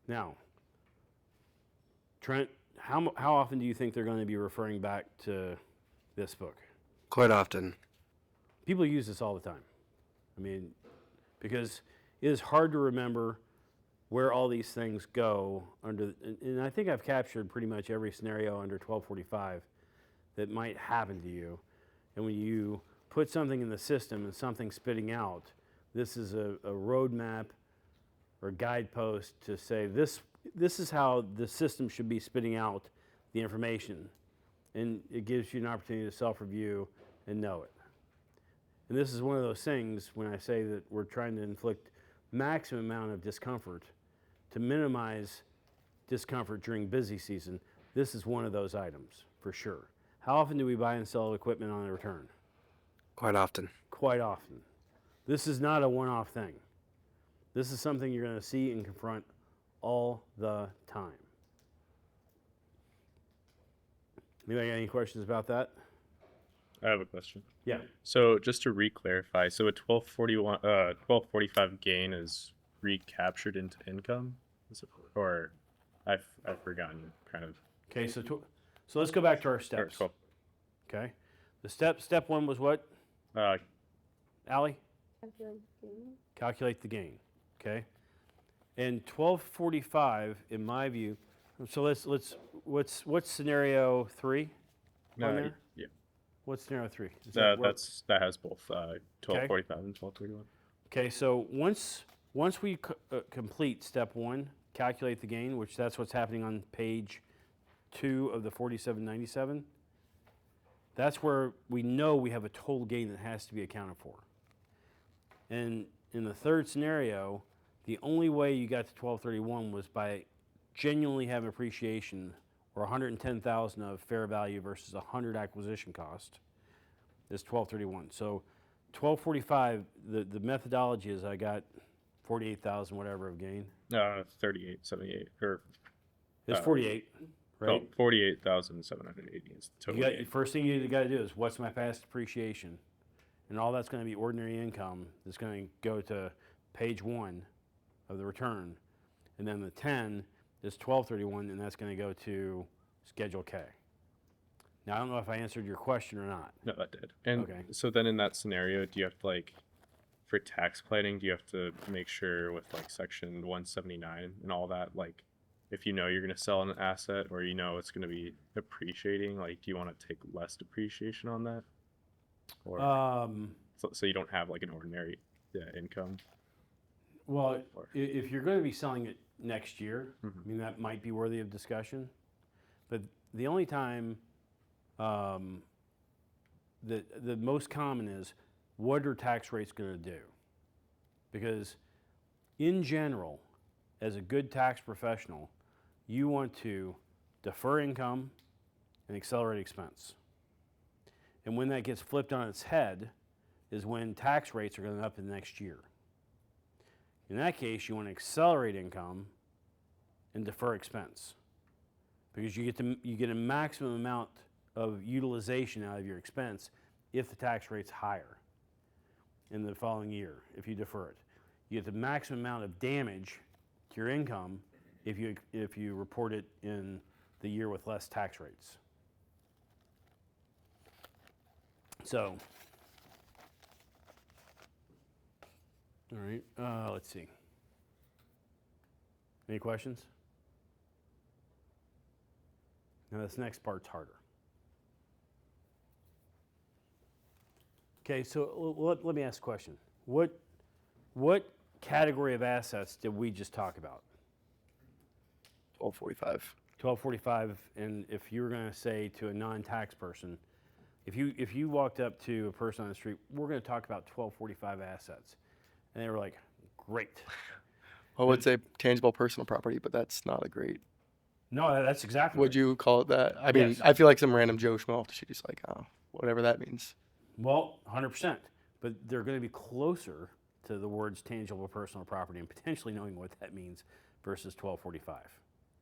Now, Trent, how often do you think they're going to be referring back to this book? Quite often. People use this all the time. I mean, because it is hard to remember where all these things go under, and I think I've captured pretty much every scenario under 1245 that might happen to you. And when you put something in the system and something spitting out, this is a roadmap or guidepost to say this is how the system should be spitting out the information. And it gives you an opportunity to self-review and know it. And this is one of those things when I say that we're trying to inflict maximum amount of discomfort to minimize discomfort during busy season. This is one of those items for sure. How often do we buy and sell equipment on a return? Quite often. Quite often. This is not a one-off thing. This is something you're going to see and confront all the time. Anybody got any questions about that? I have a question. Yeah. So just to re-clarify, so a 1245 gain is recaptured into income? Is it, or I've forgotten kind of. Okay, so so let's go back to our Or steps. 12, Okay, the step one was what? Allie? Calculate the gain. Okay, and 1245, in my view. So what's scenario 3? on there? yeah. What's scenario 3? Does That work? that has both 1245 and 1231. Okay, so once we complete step 1, calculate the gain, which that's what's happening on page 2 of the 4797. That's where we know we have a total gain that has to be accounted for. And in the third scenario, the only way you got to 1231 was by genuinely having appreciation, or 110,000 of fair value versus 100 acquisition cost, is 1231. So 1245, the methodology is I got 48,000 whatever of gain. 3878 or It's 48, right? 48,780 is the total. gain. First thing you got to do is what's my past depreciation, and all that's going to be ordinary income. That's going to go to page 1 of the return, and then the 10 is 1231, and that's going to go to Schedule K. Now I don't know if I answered your question or not. No, that did. And Okay. so then in that scenario, do you have to like, for tax planning, do you have to make sure with like section 179 and all that, like if you know you're going to sell an asset or you know it's going to be appreciating, like do you want to take less depreciation on that? Or so you don't have like an ordinary income? Well, if you're going to be selling it next year, Mhm. I mean, that might be worthy of discussion. But the only time the most common is, what are tax rates going to do? Because in general, as a good tax professional, you want to defer income and accelerate expense. And when that gets flipped on its head is when tax rates are going up in the next year. In that case, you want to accelerate income and defer expense, because you get a maximum amount of utilization out of your expense if the tax rate's higher in the following year if you defer it. You get the maximum amount of damage to your income if you report it in the year with less tax rates. So, all right, let's see. Any questions? Now this next part's harder. Okay, so let me ask a question. What category of assets did we just talk about? 1245. 1245, and if you were going to say to a non-tax person, if you walked up to a person on the street, we're going to talk about 1245 assets, and they were like, great. I would say tangible personal property, but that's not a great. No, that's exactly Would right. you call it that? I mean, Yes. I feel like some random Joe Schmo off the street is like, oh, whatever that means. Well, 100%, but they're going to be closer to the words tangible personal property and potentially knowing what that means versus 1245.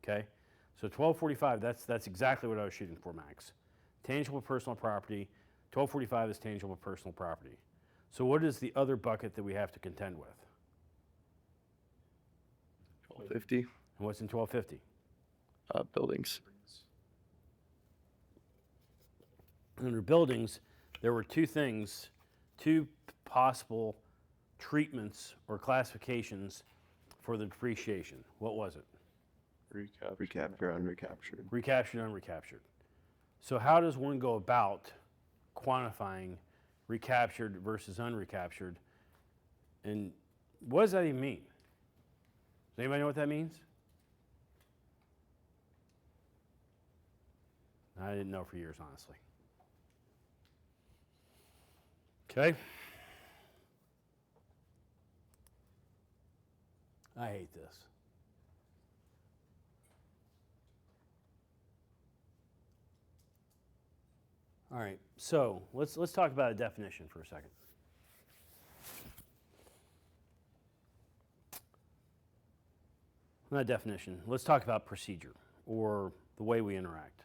Okay, so 1245, that's exactly what I was shooting for, Max. Tangible personal property, 1245 is tangible personal property. So what is the other bucket that we have to contend with? 1250 And what's in 1250? buildings. Under buildings, there were two possible treatments or classifications for the depreciation. What was it? Recapture, unrecaptured. Recaptured, unrecaptured. So how does one go about quantifying recaptured versus unrecaptured? And what does that even mean? Does anybody know what that means? I didn't know for years, honestly. Okay. I hate this. All right, so let's talk about a definition for a second. not definition. Let's talk about procedure or the way we interact.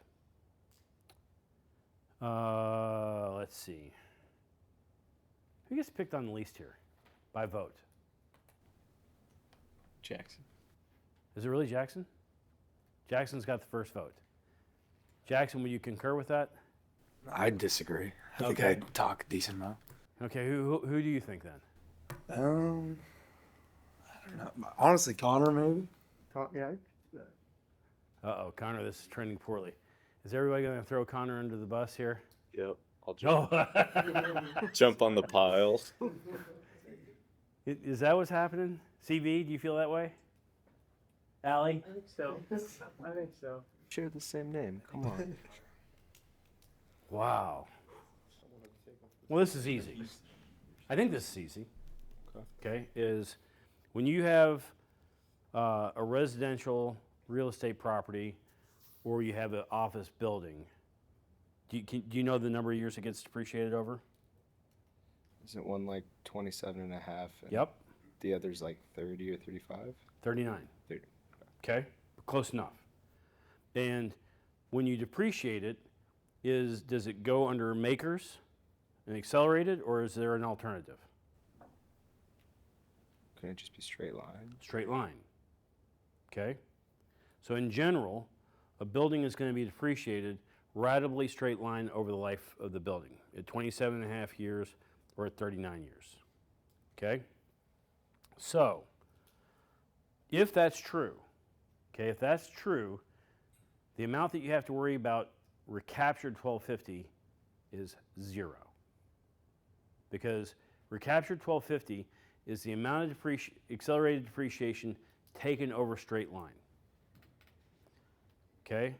Let's see. Who gets picked on the least here by vote? Jackson. Is it really Jackson? Jackson's got the first vote. Jackson, will you concur with that? I disagree. I think Okay. I talk a decent amount. Okay, who do you think then? I don't know. Honestly, Connor maybe. Yeah. Uh-oh, Connor, this is trending poorly. Is everybody going to throw Connor under the bus here? Yep. I'll jump, Oh, jump on the pile. is that what's happening? CB, do you feel that way? Allie? I think so. I think so. Share the same name. Come on. Wow. Well, this is easy. I think this is easy. Okay, is when you have a residential real estate property or you have an office building, do you know the number of years it gets depreciated over? Isn't one like 27 and a half? And Yep, the other's like 30 or 35? 39. 30. Okay, close enough. And when you depreciate it, does it go under makers and accelerated, or is there an alternative? Can it just be straight line? Straight line. Okay? So in general, a building is going to be depreciated ratably straight line over the life of the building at 27 and a half years or at 39 years. Okay? So, if that's true, the amount that you have to worry about recaptured 1250 is 0. Because recaptured 1250 is the amount of accelerated depreciation taken over straight line. Okay?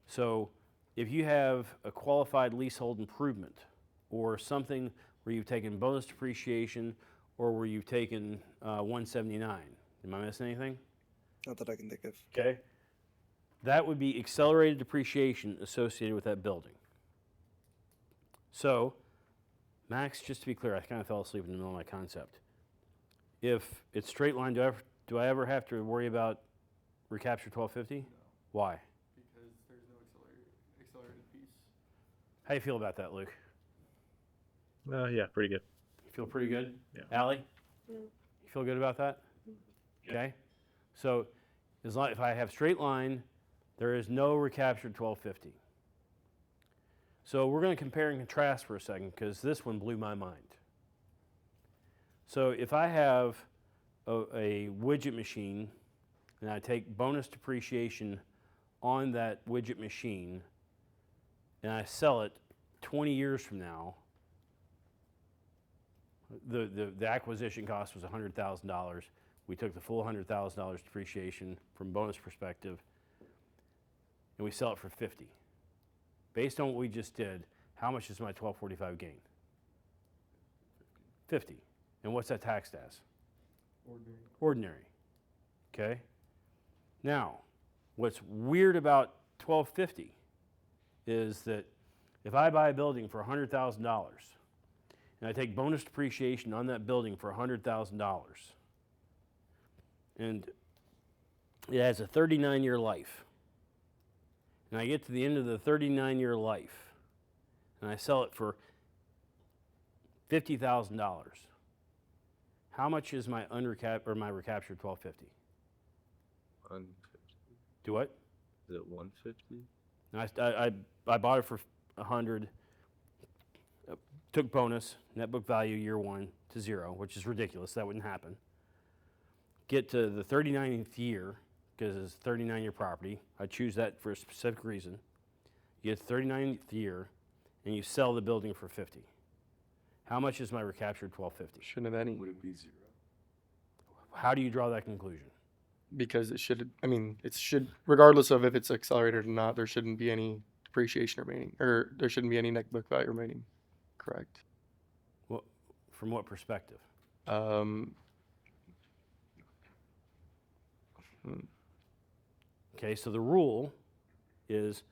So if you have a qualified leasehold improvement or something where you've taken bonus depreciation or where you've taken 179, am I missing anything? Not that I can think of. Okay. That would be accelerated depreciation associated with that building. So, Max, just to be clear, I kind of fell asleep in the middle of my concept. If it's straight line, do I ever have to worry about recapture 1250? No. Why? Because there's no accelerated piece. How you feel about that, Luke? Yeah, pretty good. You feel pretty good? Yeah. Allie? Yeah. You feel good about that? Okay. So, if I have straight line, there is no recaptured 1250. So we're going to compare and contrast for a second because this one blew my mind. So if I have a widget machine and I take bonus depreciation on that widget machine and I sell it 20 years from now, the acquisition cost was $100,000. We took the full $100,000 depreciation from bonus perspective and we sell it for 50. Based on what we just did, how much is my 1245 gain? 50. And what's that taxed as? Ordinary. Okay? Now, what's weird about 1250 is that if I buy a building for $100,000 and I take bonus depreciation on that building for $100,000 and it has a 39-year life, and I get to the end of the 39-year life, and I sell it for $50,000. How much is my my recaptured 1250? 150. Do what? Is it 150? I bought it for 100. Took bonus, net book value year one to 0, which is ridiculous. That wouldn't happen. Get to the 39th year, because it's a 39-year property. I choose that for a specific reason. You get the 39th year, and you sell the building for 50. How much is my recaptured 1250? Shouldn't have any. Would it be 0? How do you draw that conclusion? Because it should, it should, regardless of if it's accelerated or not, there shouldn't be any depreciation remaining, or there shouldn't be any net book value remaining. Correct. Well, from what perspective? Okay, so the rule is,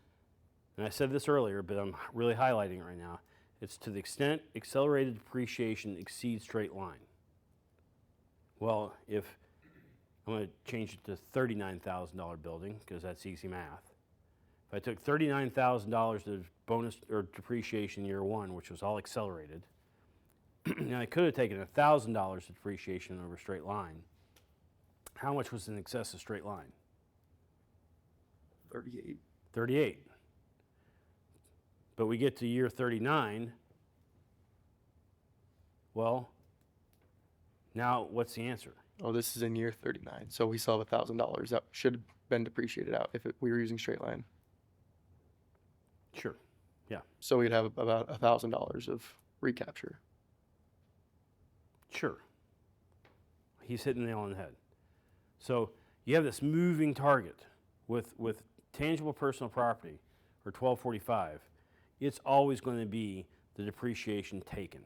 and I said this earlier, but I'm really highlighting it right now, it's to the extent accelerated depreciation exceeds straight line. Well, if I'm going to change it to $39,000 building because that's easy math. If I took $39,000 of bonus or depreciation year one, which was all accelerated, and I could have taken $1,000 of depreciation over straight line, how much was in excess of straight line? 38. 38. But we get to year 39, well, now what's the answer? Oh, this is in year 39. So we still have $1,000 that should have been depreciated out if we were using straight line. Sure. So we'd have about $1,000 of recapture. Sure. He's hitting the nail on the head. So you have this moving target with tangible personal property, or 1245. It's always going to be the depreciation taken.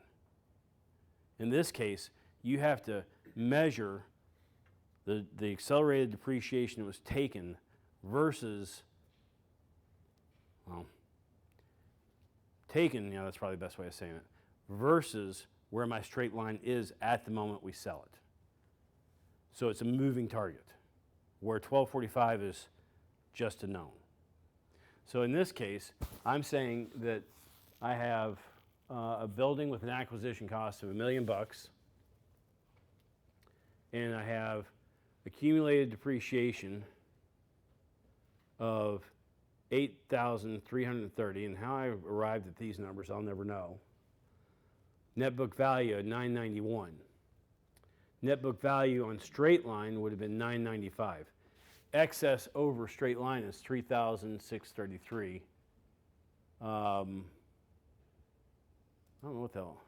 In this case, you have to measure the accelerated depreciation that was taken versus, well, taken, that's probably the best way of saying it, versus where my straight line is at the moment we sell it. So it's a moving target, where 1245 is just a known. So in this case, I'm saying that I have a building with an acquisition cost of $1 million, and I have accumulated depreciation of $8,330, and how I arrived at these numbers, I'll never know. Net book value at $991. Net book value on straight line would have been $995. Excess over straight line is $3,633. I don't know what the hell.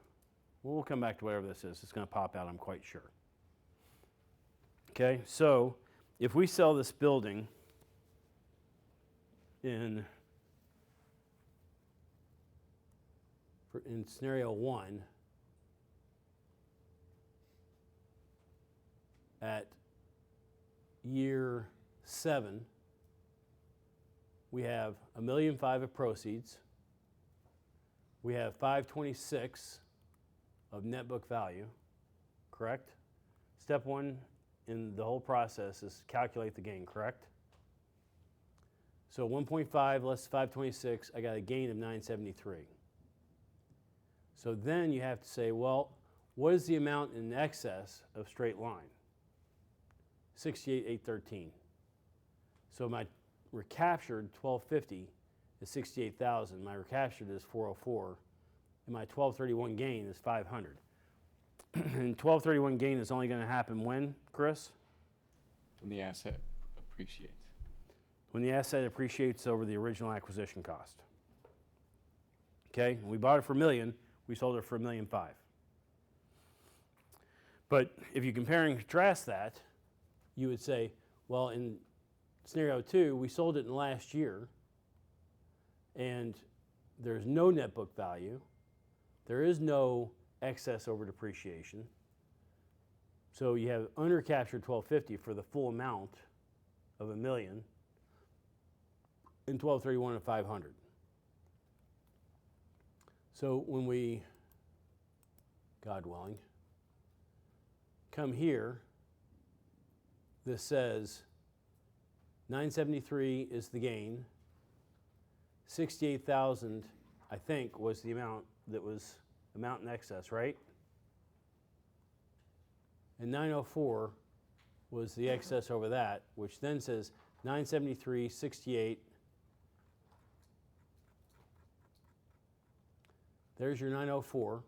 We'll come back to whatever this is. It's going to pop out, I'm quite sure. Okay, so if we sell this building in scenario 1 at year 7, we have $1.5 million of proceeds. We have $526 of net book value, correct? Step 1 in the whole process is calculate the gain, correct? So 1.5 less 526, I got a gain of 973. So then you have to say, well, what is the amount in excess of straight line? 68,813. So my recaptured 1250 is 68,000. My recaptured is 404, and my 1231 gain is 500. And 1231 gain is only going to happen when, Chris? When the asset appreciates. When the asset appreciates over the original acquisition cost. Okay, we bought it for $1 million, we sold it for $1.5 million. But if you compare and contrast that, you would say, well, in scenario 2, we sold it in the last year, and there's no net book value, there is no excess over depreciation, so you have undercaptured 1250 for the full amount of $1 million, and 1231 of 500. So when we, God willing, come here, this says 973 is the gain, 68,000, I think, was the amount that was amount in excess, right? And 904 was the excess over that, which then says 973, 68. There's your 904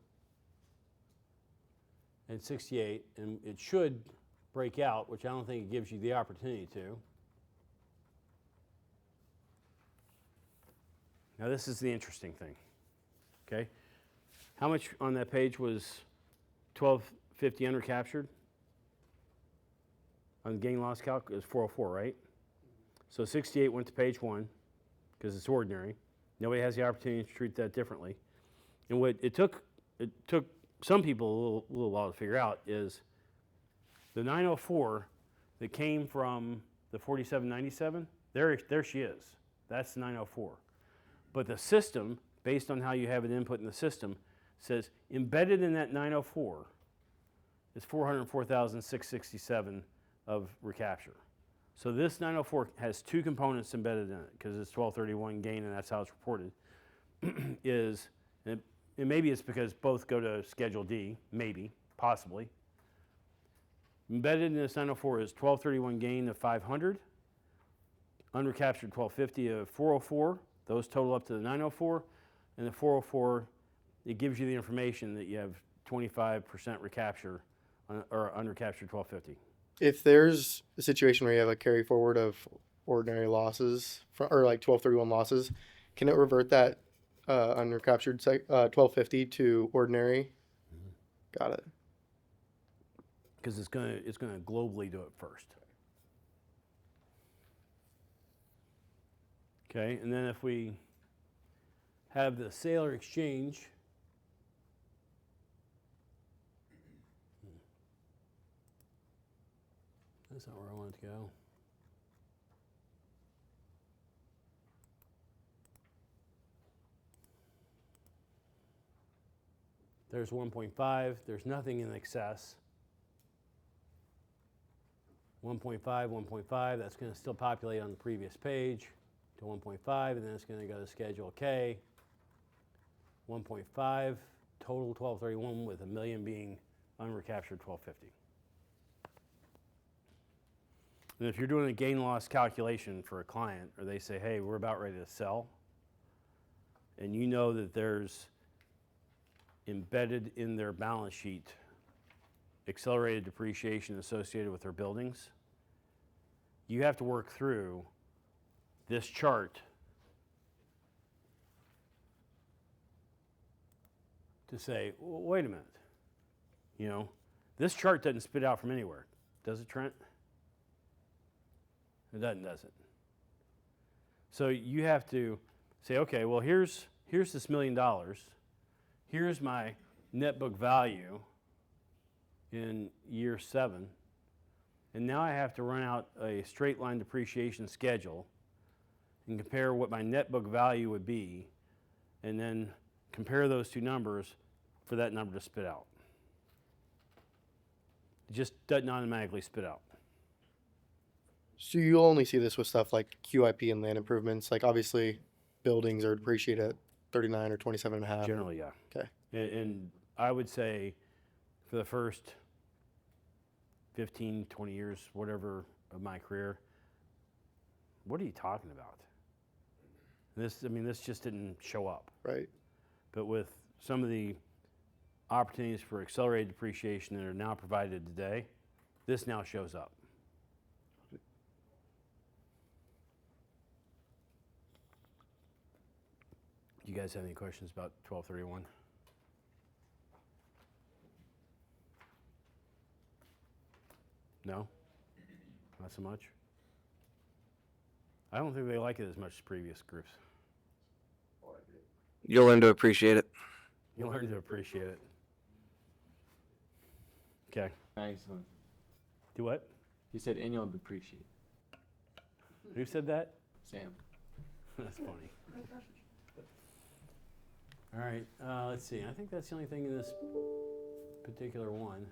and 68, and it should break out, which I don't think it gives you the opportunity to. Now this is the interesting thing, okay? How much on that page was 1250 undercaptured? On the gain loss calc, it was 404, right? So 68 went to page 1 because it's ordinary. Nobody has the opportunity to treat that differently. And what it took some people a little while to figure out is the 904 that came from the 4797, there she is. That's the 904. But the system, based on how you have it input in the system, says embedded in that 904 is $404,667 of recapture. So this 904 has two components embedded in it because it's 1231 gain and that's how it's reported. And maybe it's because both go to Schedule D, maybe, possibly. Embedded in this 904 is 1231 gain of 500, unrecaptured 1250 of 404. Those total up to the 904, and the 404, it gives you the information that you have 25% recapture or unrecaptured 1250. If there's a situation where you have a carry forward of ordinary losses or like 1231 losses, can it revert that unrecaptured 1250 to ordinary? Got it. Because it's gonna globally do it first. Okay, and then if we have the sale or exchange, that's not where I want it to go. There's 1.5, there's nothing in excess. 1.5, 1.5, that's going to still populate on the previous page to 1.5, and then it's going to go to Schedule K. 1.5, total 1231 with $1 million being unrecaptured 1250. And if you're doing a gain loss calculation for a client, or they say, hey, we're about ready to sell, and you know that there's embedded in their balance sheet accelerated depreciation associated with their buildings, you have to work through this chart to say, well, wait a minute, you know, this chart doesn't spit out from anywhere, does it, Trent? It doesn't, does it? So you have to say, okay, well, here's this $1 million. Here's my net book value in year 7. And now I have to run out a straight line depreciation schedule and compare what my net book value would be, and then compare those two numbers for that number to spit out. It just doesn't automatically spit out. So you only see this with stuff like QIP and land improvements. Like obviously buildings are depreciated at 39 or 27 and a half. Generally, yeah. Okay. And I would say for the first 15, 20 years, whatever, of my career, what are you talking about? This just didn't show up. Right. But with some of the opportunities for accelerated depreciation that are now provided today, this now shows up. Do you guys have any questions about 1231? No? Not so much? I don't think they like it as much as previous groups. You'll learn to appreciate it. You'll learn to appreciate it. Okay. Nice one. Do what? He said annual depreciate. Who said that? Sam. That's funny. All right, let's see. I think that's the only thing in this particular one.